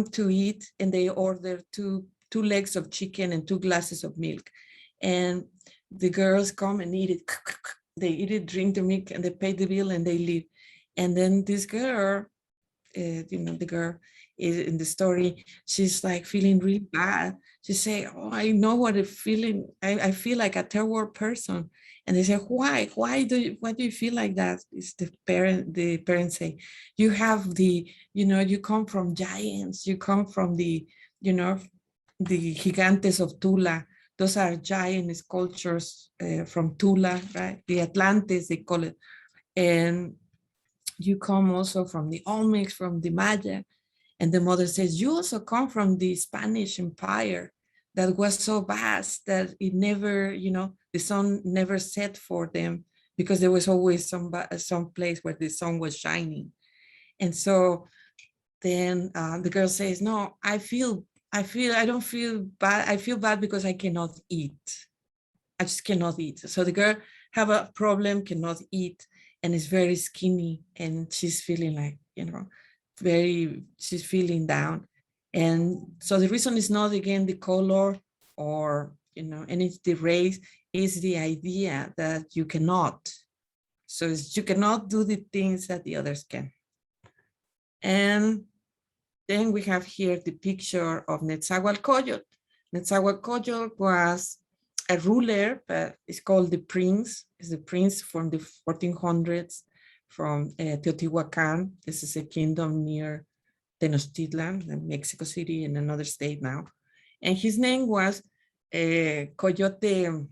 to eat, and they order two legs of chicken and 2 glasses of milk. And the girls come and eat it. They eat it, drink the milk, and they pay the bill and they leave. And then this girl, the girl is in the story, she's like feeling really bad. She say, oh, I know what I'm feeling. I feel like a third world person. And they say, why do you feel like that? It's the parents say, you have you come from giants, you come from the gigantes of Tula. Those are giant cultures from Tula, right? The Atlantes, they call it. And you come also from the Olmecs, from the Maya. And the mother says, you also come from the Spanish Empire that was so vast that it never, the sun never set for them because there was always some place where the sun was shining. And so then the girl says, no, I don't feel bad. I feel bad because I cannot eat. I just cannot eat. So the girl have a problem, cannot eat, and is very skinny, and she's feeling like, she's feeling down. And so the reason is not, again, the color or, and it's the race, is the idea that you cannot. So you cannot do the things that the others can. And then we have here the picture of Netzahualcoyotl. Netzahualcoyotl was a ruler, but it's called the prince. It's the prince from the 1400s from Teotihuacan. This is a kingdom near Tenochtitlan, Mexico City, in another state now. And his name was Coyote,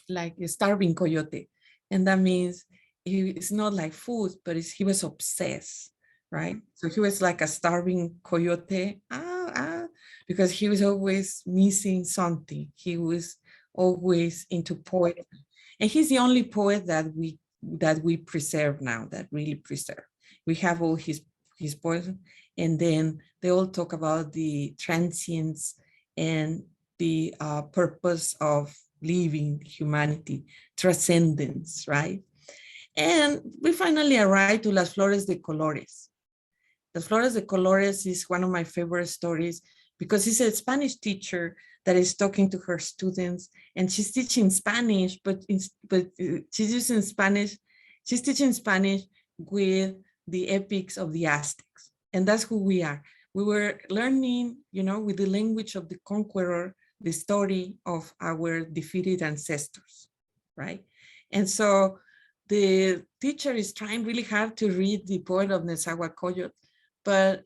like a starving coyote. And that means it's not like food, but he was obsessed, right? So he was like a starving coyote, because he was always missing something. He was always into poetry. And he's the only poet that we preserve now, that really preserve. We have all his poems, and then they all talk about the transience and the purpose of living, humanity, transcendence, right? And we finally arrived to Las Flores de Colores. Las Flores de Colores is one of my favorite stories because it's a Spanish teacher that is talking to her students, and she's teaching Spanish, but she's using Spanish. She's teaching Spanish with the epics of the Aztecs, and that's who we are. We were learning, with the language of the conqueror, the story of our defeated ancestors, right? And so the teacher is trying really hard to read the poem of Netzahualcoyotl, but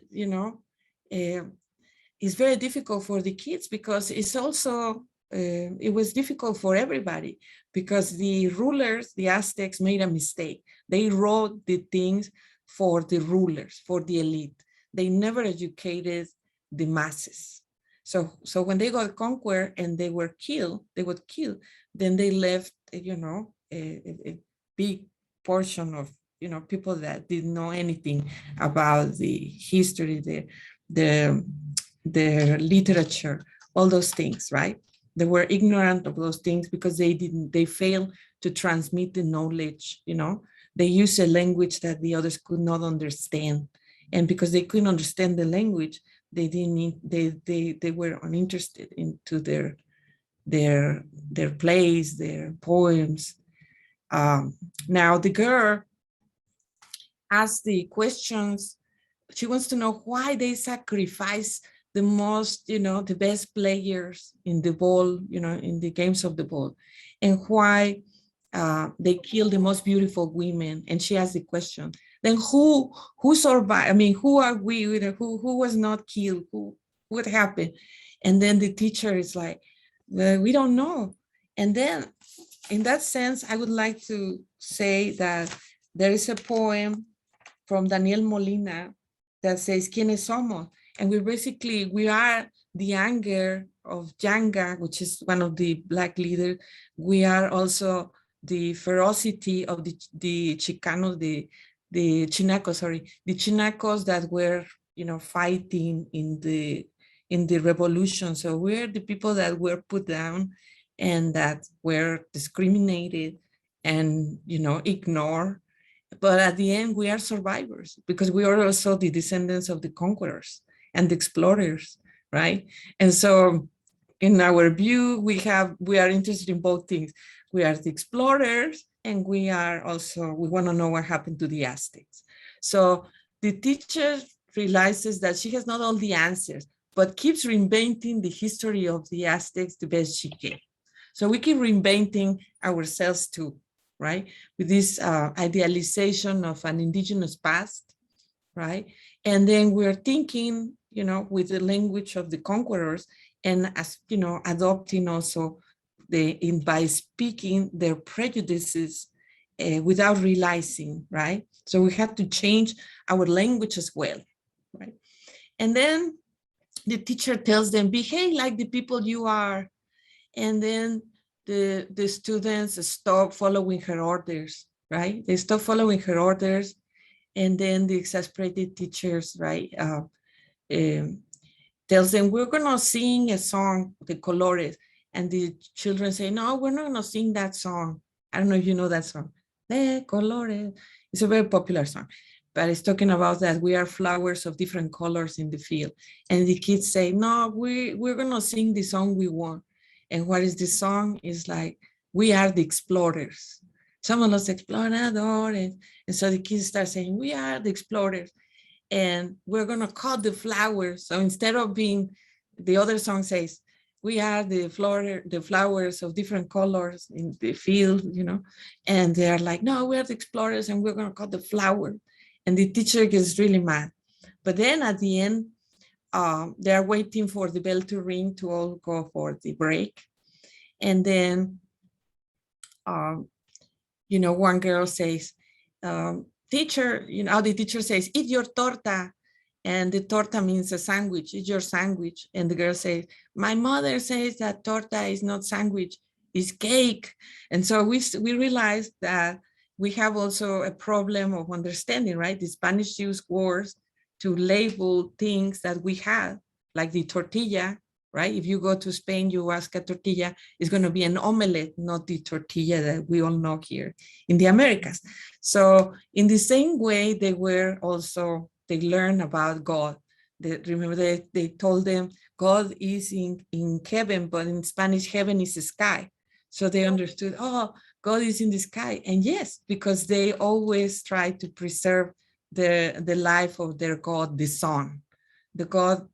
it's very difficult for the kids because it's also, it was difficult for everybody because the rulers, the Aztecs, made a mistake. They wrote the things for the rulers, for the elite. They never educated the masses. So when they got conquered and they would kill, then they left, a big portion of, people that didn't know anything about the history, the literature, all those things, right? They were ignorant of those things because they failed to transmit the knowledge, They used a language that the others could not understand. And because they couldn't understand the language, they were uninterested into their plays, their poems. Now the girl asked the questions. She wants to know why they sacrifice the most, the best players in the ball, in the games of the ball, and why they kill the most beautiful women. And she asked the question, then who survived? I mean, who are we? Who was not killed? What happened? And then the teacher is like, well, we don't know. And then in that sense, I would like to say that there is a poem from Daniel Molina that says, ¿Quiénes somos? And we are the anger of Yanga, which is one of the Black leaders. We are also the ferocity of the Chicanos, the Chinacos that were, fighting in the revolution. So we're the people that were put down and that were discriminated and, ignored. But at the end, we are survivors because we are also the descendants of the conquerors and the explorers, right? And so in our view, we are interested in both things. We are the explorers, and we want to know what happened to the Aztecs. So the teacher realizes that she has not all the answers, but keeps reinventing the history of the Aztecs the best she can. So we keep reinventing ourselves too, right? With this idealization of an indigenous past, right? And then we're thinking, with the language of the conquerors, and as adopting also by speaking their prejudices without realizing, right? So we have to change our language as well, right? And then the teacher tells them, behave like the people you are. And then the students stop following her orders, right? They stop following her orders, and then the exasperated teachers, right, tells them, we're gonna sing a song, the colores, and the children say, no, we're not gonna sing that song. I don't know if you know that song. De colores. It's a very popular song, but it's talking about that we are flowers of different colors in the field. And the kids say, no, we're gonna sing the song we want. And what is the song? It's like, we are the explorers. Somos los exploradores. And so the kids start saying, we are the explorers. And we're gonna cut the flowers. So instead of being, the other song says, we are the flowers of different colors in the field, you know, and they're like, no, we're the explorers and we're gonna cut the flower. And the teacher gets really mad. But then at the end, they're waiting for the bell to ring to all go for the break. And then, you know, one girl says, teacher, you know, the teacher says, eat your torta. And the torta means a sandwich, eat your sandwich. And the girl says, my mother says that torta is not sandwich, it's cake. And so we realized that we have also a problem of understanding, right? The Spanish used words to label things that we have, like the tortilla, right? If you go to Spain, you ask a tortilla, it's going to be an omelette, not the tortilla that we all know here in the Americas. So in the same way, they were also, they learned about God. Remember, they told them God is in heaven, but in Spanish, heaven is the sky. So they understood, oh, God is in the sky. And yes, because they always try to preserve the life of their God, the sun. The God,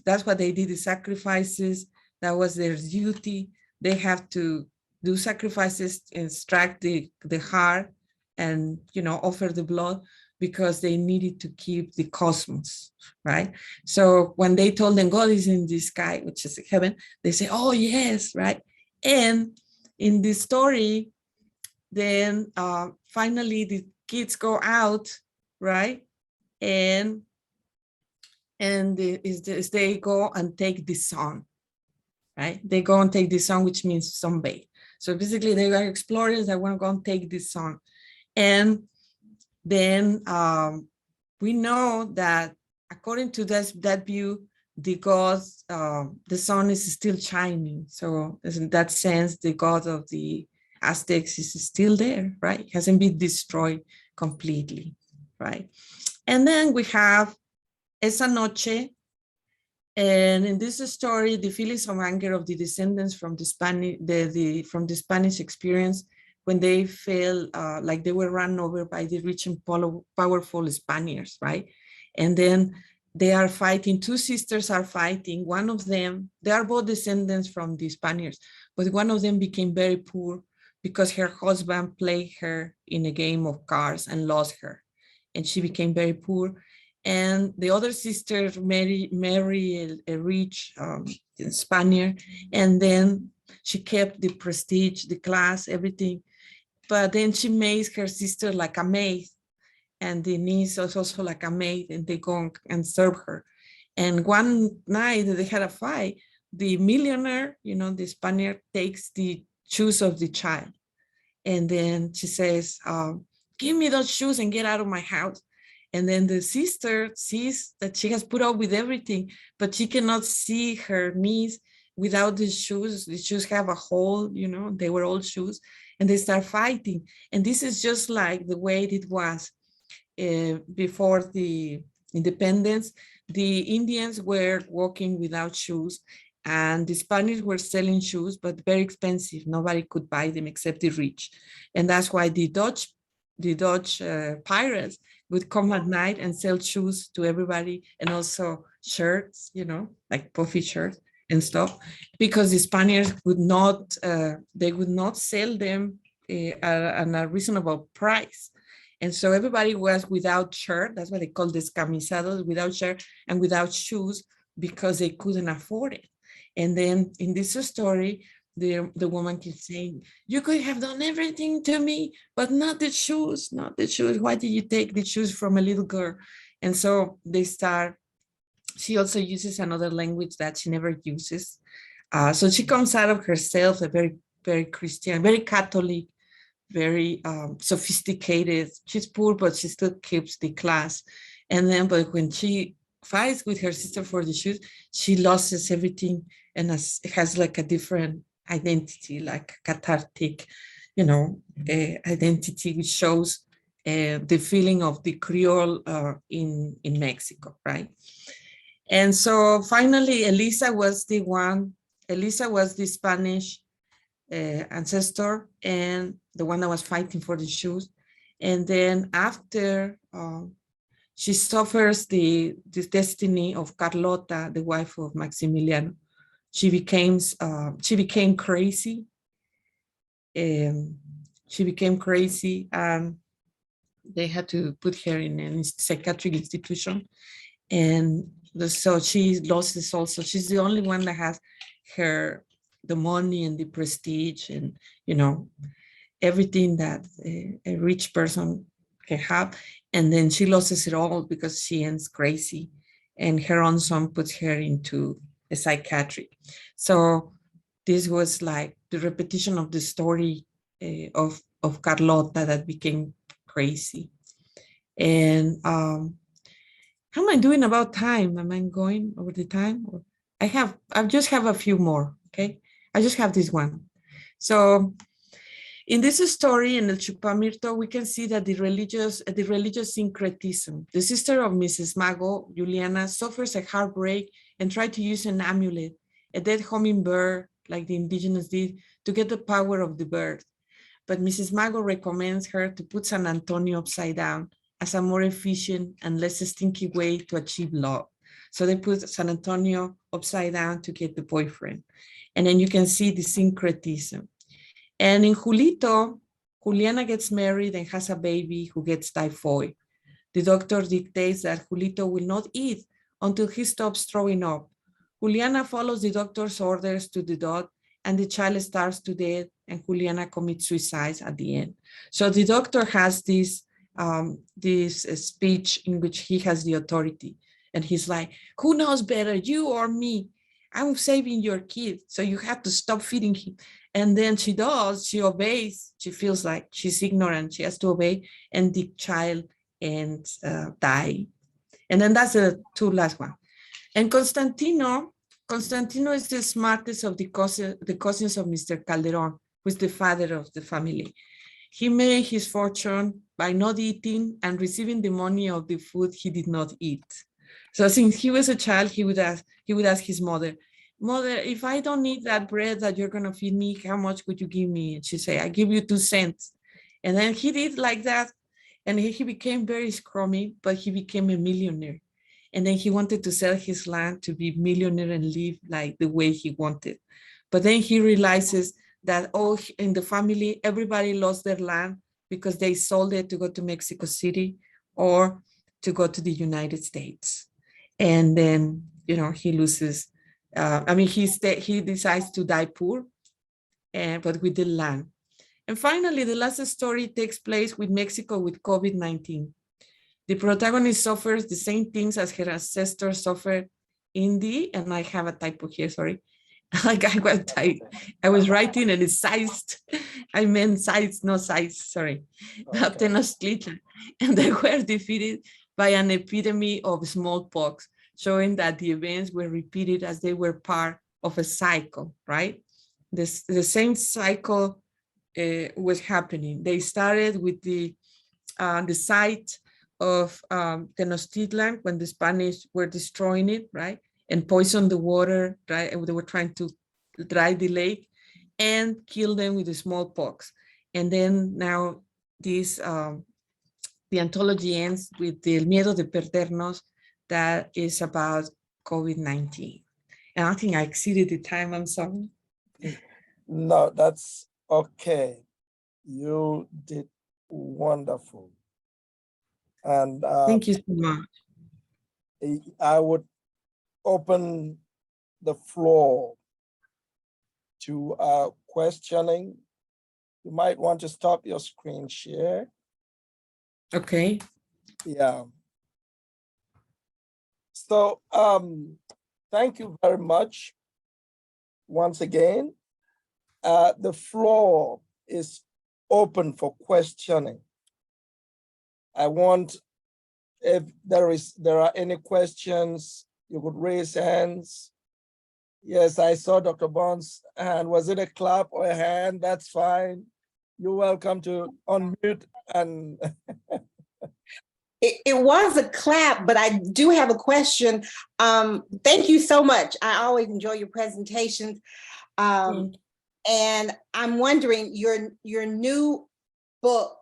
that's what they did, the sacrifices, that was their duty. They have to do sacrifices, extract the heart and, you know, offer the blood because they needed to keep the cosmos, right? So when they told them God is in the sky, which is heaven, they say, oh yes, right? And in the story, then finally the kids go out, right? And they go and take the sun, right? They go and take the sun, which means sunbathe. So basically they are explorers that want to go and take the sun. And then we know that according to that view, the gods, the sun is still shining. So in that sense, the god of the Aztecs is still there, right? It hasn't been destroyed completely, right? And then we have Esa Noche, and in this story, the feelings of anger of the descendants from the Spanish experience, when they feel like they were run over by the rich and powerful Spaniards, right? And then they are fighting, two sisters are fighting. One of them, they are both descendants from the Spaniards, but one of them became very poor because her husband played her in a game of cards and lost her. And she became very poor. And the other sister married a rich Spaniard, and then she kept the prestige, the class, everything. But then she made her sister like a maid, and the niece was also like a maid, and they go and serve her. And one night they had a fight. The millionaire, you know, the Spaniard, takes the shoes of the child. And then she says, give me those shoes and get out of my house. And then the sister sees that she has put up with everything, but she cannot see her niece without the shoes. The shoes have a hole, you know, they were old shoes, and they start fighting. And this is just like the way it was before the independence. The Indians were walking without shoes, and the Spaniards were selling shoes, but very expensive. Nobody could buy them except the rich. And that's why the Dutch pirates would come at night and sell shoes to everybody, and also shirts, you know, like puffy shirts and stuff, because the Spaniards would not, they would not sell them at a reasonable price. And so everybody was without shirt. That's why they call this camisados, without shirt and without shoes, because they couldn't afford it. And then in this story, the woman keeps saying, you could have done everything to me, but not the shoes, not the shoes. Why did you take the shoes from a little girl? And so they start, she also uses another language that she never uses. So she comes out of herself, a very very Christian, very Catholic, very sophisticated. She's poor, but she still keeps the class. And then, but when she fights with her sister for the shoes, she loses everything and has like a different identity, like cathartic, identity, which shows the feeling of the Creole in Mexico, right? And so finally, Elisa was the Spanish ancestor and the one that was fighting for the shoes. And then after she suffers the destiny of Carlota, the wife of Maximiliano, she became crazy. She became crazy, and they had to put her in a psychiatric institution. And so she loses also. She's the only one that has the money and the prestige and, everything that a rich person can have. And then she loses it all because she ends crazy. And her own son puts her into a psychiatric. So this was like the repetition of the story of Carlota that became crazy. And how am I doing about time? Am I going over the time? I just have a few more, okay? I just have this one. So in this story, in El Chupamirto, we can see that the religious syncretism. The sister of Mrs. Mago, Juliana, suffers a heartbreak and tried to use an amulet, a dead hummingbird, like the indigenous did, to get the power of the bird. But Mrs. Mago recommends her to put San Antonio upside down as a more efficient and less stinky way to achieve love. So they put San Antonio upside down to get the boyfriend. And then you can see the syncretism. And in Julito, Juliana gets married and has a baby who gets typhoid. The doctor dictates that Julito will not eat until he stops throwing up. Juliana follows the doctor's orders to the dot, and the child starves to death, and Juliana commits suicide at the end. So the doctor has this speech in which he has the authority. And he's like, who knows better, you or me? I'm saving your kid, so you have to stop feeding him. And then she does, she obeys. She feels like she's ignorant, she has to obey, and the child ends die. And then that's the two last one. And Constantino is the smartest of the cousins of Mr. Calderon, who is the father of the family. He made his fortune by not eating and receiving the money of the food he did not eat. So since he was a child, he would ask his mother, if I don't eat that bread that you're gonna feed me, how much would you give me? And she'd say, I give you 2 cents. And then he did like that. And he became very scrummy, but he became a millionaire. And then he wanted to sell his land to be millionaire and live like the way he wanted. But then he realizes that in the family, everybody lost their land because they sold it to go to Mexico City or to go to the United States. And then, he loses. He decides to die poor, but with the land. And finally, the last story takes place with Mexico with COVID-19. The protagonist suffers the same things as her ancestor suffered in and I have a typo here, sorry. I was writing and it's sized. I meant size, no size, sorry. Okay. Tenochtitlan. And they were defeated by an epidemic of smallpox, showing that the events were repeated as they were part of a cycle, right? The same cycle was happening. They started with the site of Tenochtitlan when the Spanish were destroying it, right? And poisoned the water, right? And they were trying to dry the lake and kill them with the smallpox. And then now this, the anthology ends with the miedo de perdernos, that is about COVID-19. And I think I exceeded the time, I'm sorry. No, that's okay. You did wonderful. And thank you so much. I would open the floor to questioning. You might want to stop your screen share. Okay. Yeah. So thank you very much once again. The floor is open for questioning. I want, if there are any questions, you could raise hands. Yes, I saw Dr. Bond's hand. Was it a clap or a hand? That's fine. You're welcome to unmute and It was a clap, but I do have a question. Thank you so much. I always enjoy your presentations. And I'm wondering, your new book,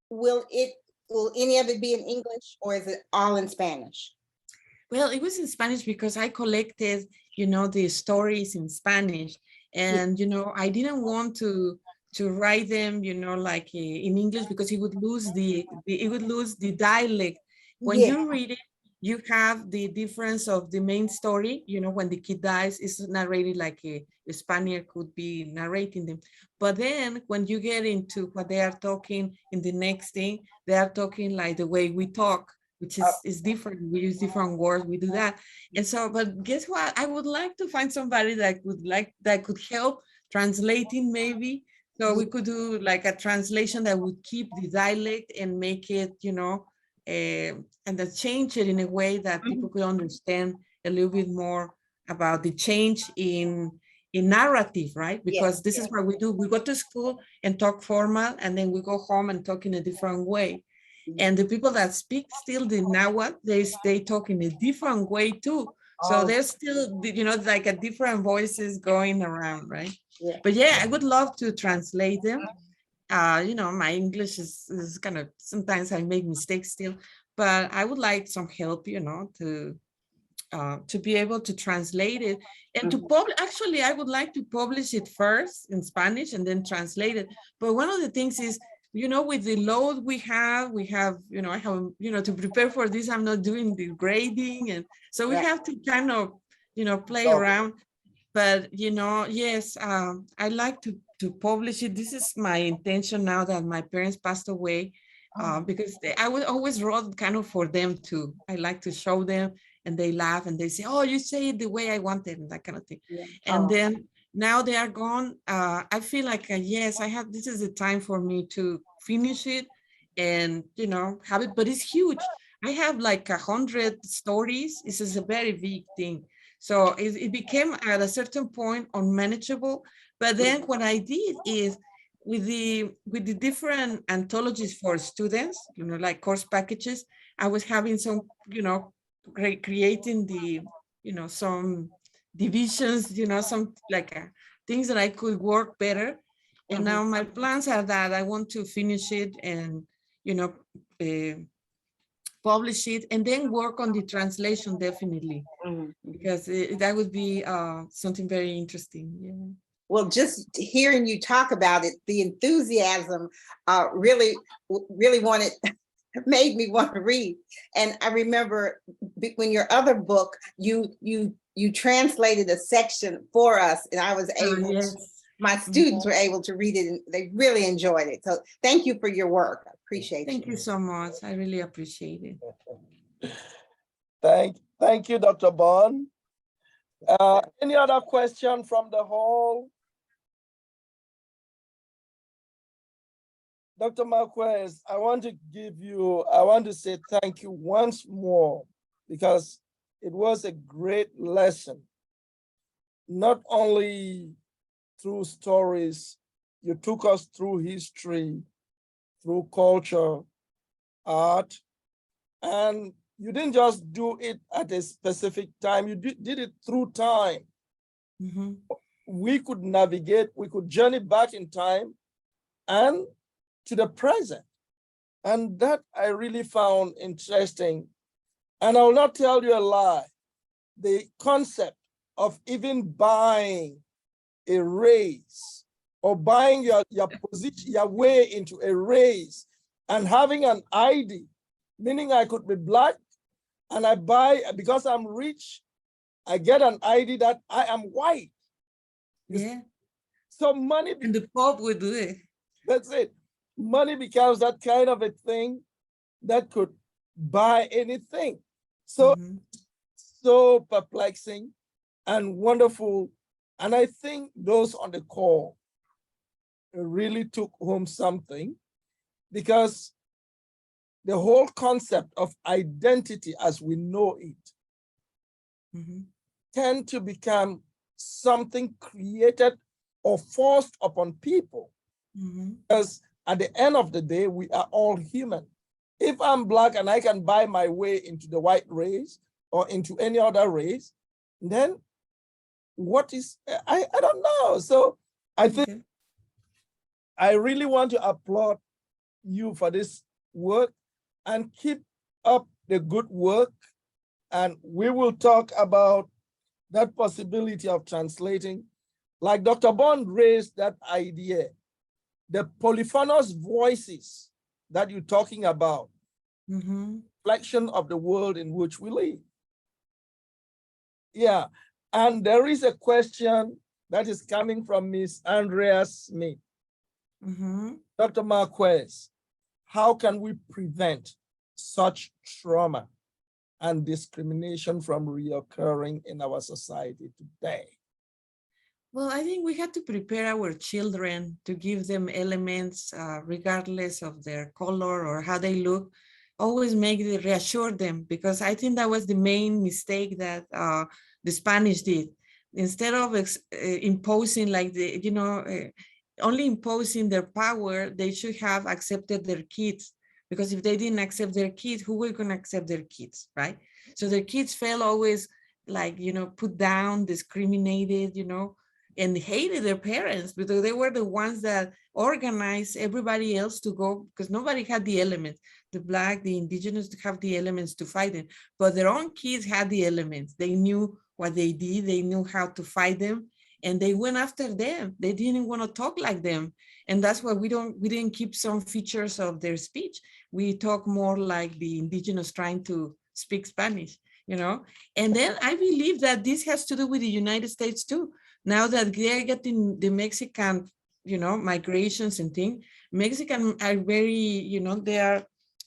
will any of it be in English or is it all in Spanish? Well, it was in Spanish because I collected, the stories in Spanish, and I didn't want to write them, like in English, because it would lose the dialect. When you read it, you have the difference of the main story. When the kid dies, it's narrated like a Spaniard could be narrating them. But then when you get into what they are talking in the next thing, they are talking like the way we talk, which is different. We use different words, we do that. And so, but guess what? I would like to find somebody that could help translating maybe. So we could do like a translation that would keep the dialect and make it, and that change it in a way that people could understand a little bit more about the change in narrative, right? Because this is what we do. We go to school and talk formal, and then we go home and talk in a different way. And the people that speak still the Nahuatl, they talk in a different way too. So there's still, like a different voices going around, right? But yeah, I would love to translate them. My English is kind of, sometimes I make mistakes still, but I would like some help, to be able to translate it and to publish. Actually, I would like to publish it first in Spanish and then translate it. But one of the things is, with the load we have, I have, to prepare for this, I'm not doing the grading. And so we have to kind of, play around. But, yes, I like to publish it. This is my intention now that my parents passed away, because I would always wrote kind of for them too. I like to show them, and they laugh and they say, oh, you say it the way I wanted, and that kind of thing. And then now they are gone. I feel like, yes, this is the time for me to finish it and, have it, but it's huge. I have like 100 stories. This is a very big thing. So it became at a certain point unmanageable. But then what I did is with the different anthologies for students, like course packages, I was having some, creating the, some divisions, some like things that I could work better. And now my plans are that I want to finish it and, publish it and then work on the translation definitely, because that would be something very interesting. Yeah. Well, just hearing you talk about it, the enthusiasm really made me want to read. And I remember when your other book, you translated a section for us, and I was able my students were able to read it, and they really enjoyed it. So thank you for your work. I appreciate it. Thank you so much. I really appreciate it. Thank you, Dr. Bond. Any other question from the hall? Dr. Marquez, I want to say thank you once more, because it was a great lesson. Not only through stories, you took us through history, through culture, art, and you didn't just do it at a specific time, you did it through time. We could navigate, we could journey back in time and to the present. And that I really found interesting. And I will not tell you a lie. The concept of even buying a race or buying your position, your way into a race and having an ID, meaning I could be Black and I buy, because I'm rich, I get an ID that I am white. Yeah. So money. And the Pope would do it. That's it. Money becomes that kind of a thing that could buy anything. So, so perplexing and wonderful. And I think those on the call really took home something, because the whole concept of identity as we know it tend to become something created or forced upon people. Because at the end of the day, we are all human. If I'm Black and I can buy my way into the white race or into any other race, then what is, I don't know. So I think I really want to applaud you for this work and keep up the good work. And we will talk about that possibility of translating. Like Dr. Bond raised that idea, the polyphonous voices that you're talking about, reflection of the world in which we live. Yeah, and there is a question that is coming from Miss Andrea Smith. Dr. Marquez, how can we prevent such trauma and discrimination from reoccurring in our society today? Well, I think we have to prepare our children to give them elements, regardless of their color or how they look. Always reassure them, because I think that was the main mistake that the Spanish did. Instead of imposing, like only imposing their power, they should have accepted their kids. Because if they didn't accept their kids, who were going to accept their kids, right? So their kids felt always like, put down, discriminated, and hated their parents, because they were the ones that organized everybody else to go, because nobody had the elements. The Black, the indigenous have the elements to fight them, but their own kids had the elements. They knew what they did, they knew how to fight them, and they went after them. They didn't want to talk like them. And that's why we didn't keep some features of their speech. We talk more like the indigenous trying to speak Spanish, And then I believe that this has to do with the United States too. Now that they're getting the Mexican, migrations and things, Mexicans are very,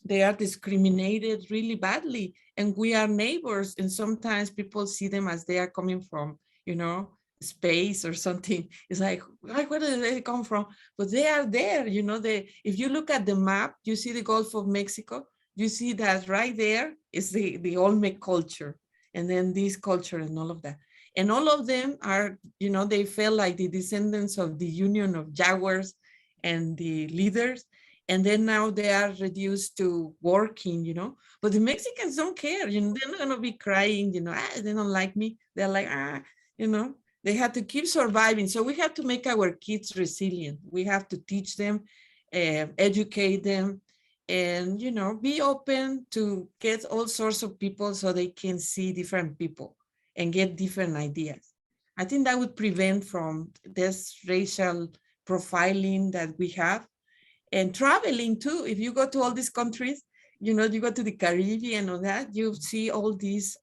they are discriminated really badly, and we are neighbors. And sometimes people see them as they are coming from, space or something. It's like, where do they come from? But they are there, if you look at the map, you see the Gulf of Mexico, you see that right there is the Olmec culture, and then this culture and all of that. And all of them are, they felt like the descendants of the Union of Jaguars and the leaders. And then now they are reduced to working, but the Mexicans don't care, they're not going to be crying, they don't like me. They're like, they have to keep surviving. So we have to make our kids resilient. We have to teach them, educate them, and, be open to get all sorts of people so they can see different people and get different ideas. I think that would prevent from this racial profiling that we have. And traveling too, if you go to all these countries, you go to the Caribbean or that, you see all these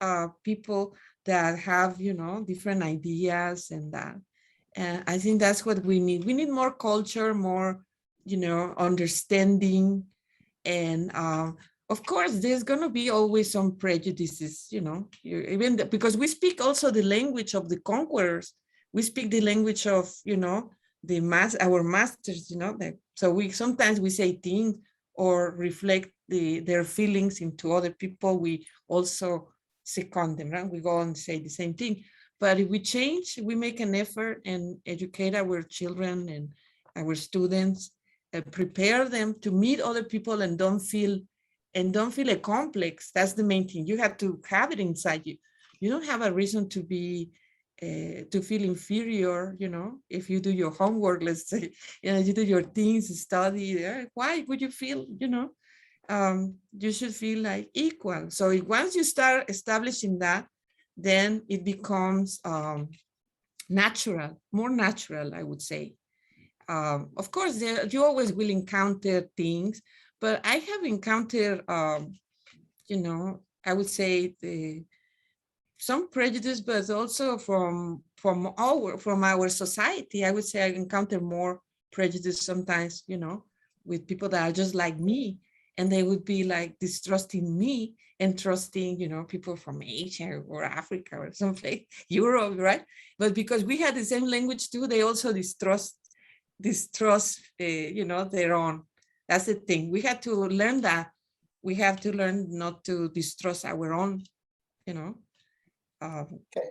people that have, different ideas and that. And I think that's what we need. We need more culture, more, understanding. And of course, there's going to be always some prejudices, because we speak also the language of the conquerors. We speak the language of, our masters, so sometimes we say things or reflect their feelings into other people. We also second them, right? We go and say the same thing. But if we change, we make an effort and educate our children and our students, prepare them to meet other people and don't feel a complex. That's the main thing. You have to have it inside you. You don't have a reason to be to feel inferior, if you do your homework, let's say, you do your things, study. Why would you feel, you should feel like equal. So once you start establishing that, then it becomes natural, more natural, I would say. Of course, you always will encounter things, but I have encountered, I would say some prejudice, but also from our society. I would say I encounter more prejudice sometimes, with people that are just like me, and they would be like distrusting me and trusting, people from Asia or Africa or something, Europe, right? But because we had the same language too, they also distrust distrust, you know, their own. That's the thing. We had to learn that. We have to learn not to distrust our own, you know,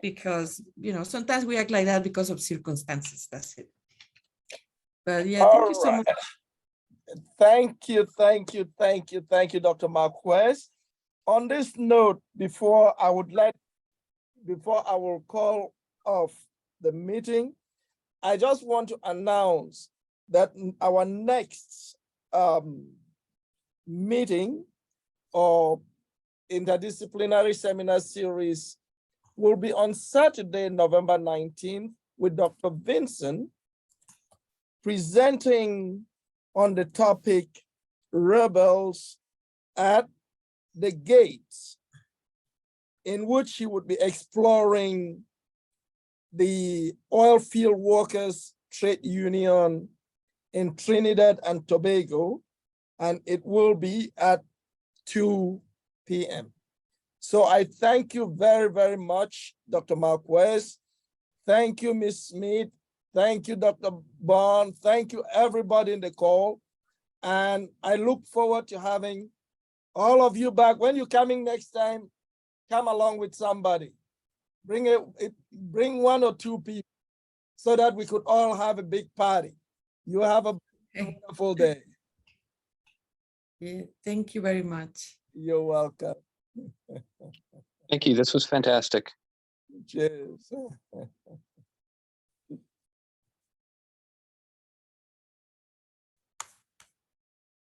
because, you know, sometimes we act like that because of circumstances. That's it. But yeah, thank you so much. Thank you, Dr. Marquez. On this note, before I will call off the meeting, I just want to announce that our next meeting or interdisciplinary seminar series will be on Saturday, November 19th, with Dr. Vincent presenting on the topic Rebels at the Gates, in which he would be exploring the oil field workers trade union in Trinidad and Tobago, and it will be at 2 p.m. So I thank you very, very much, Dr. Marquez. Thank you, Ms. Smith. Thank you, Dr. Bond. Thank you, everybody in the call. And I look forward to having all of you back. When you're coming next time, come along with somebody. Bring 1 or 2 people so that we could all have a big party. You have a wonderful day. Yeah, thank you very much. You're welcome. Thank you. This was fantastic. Cheers.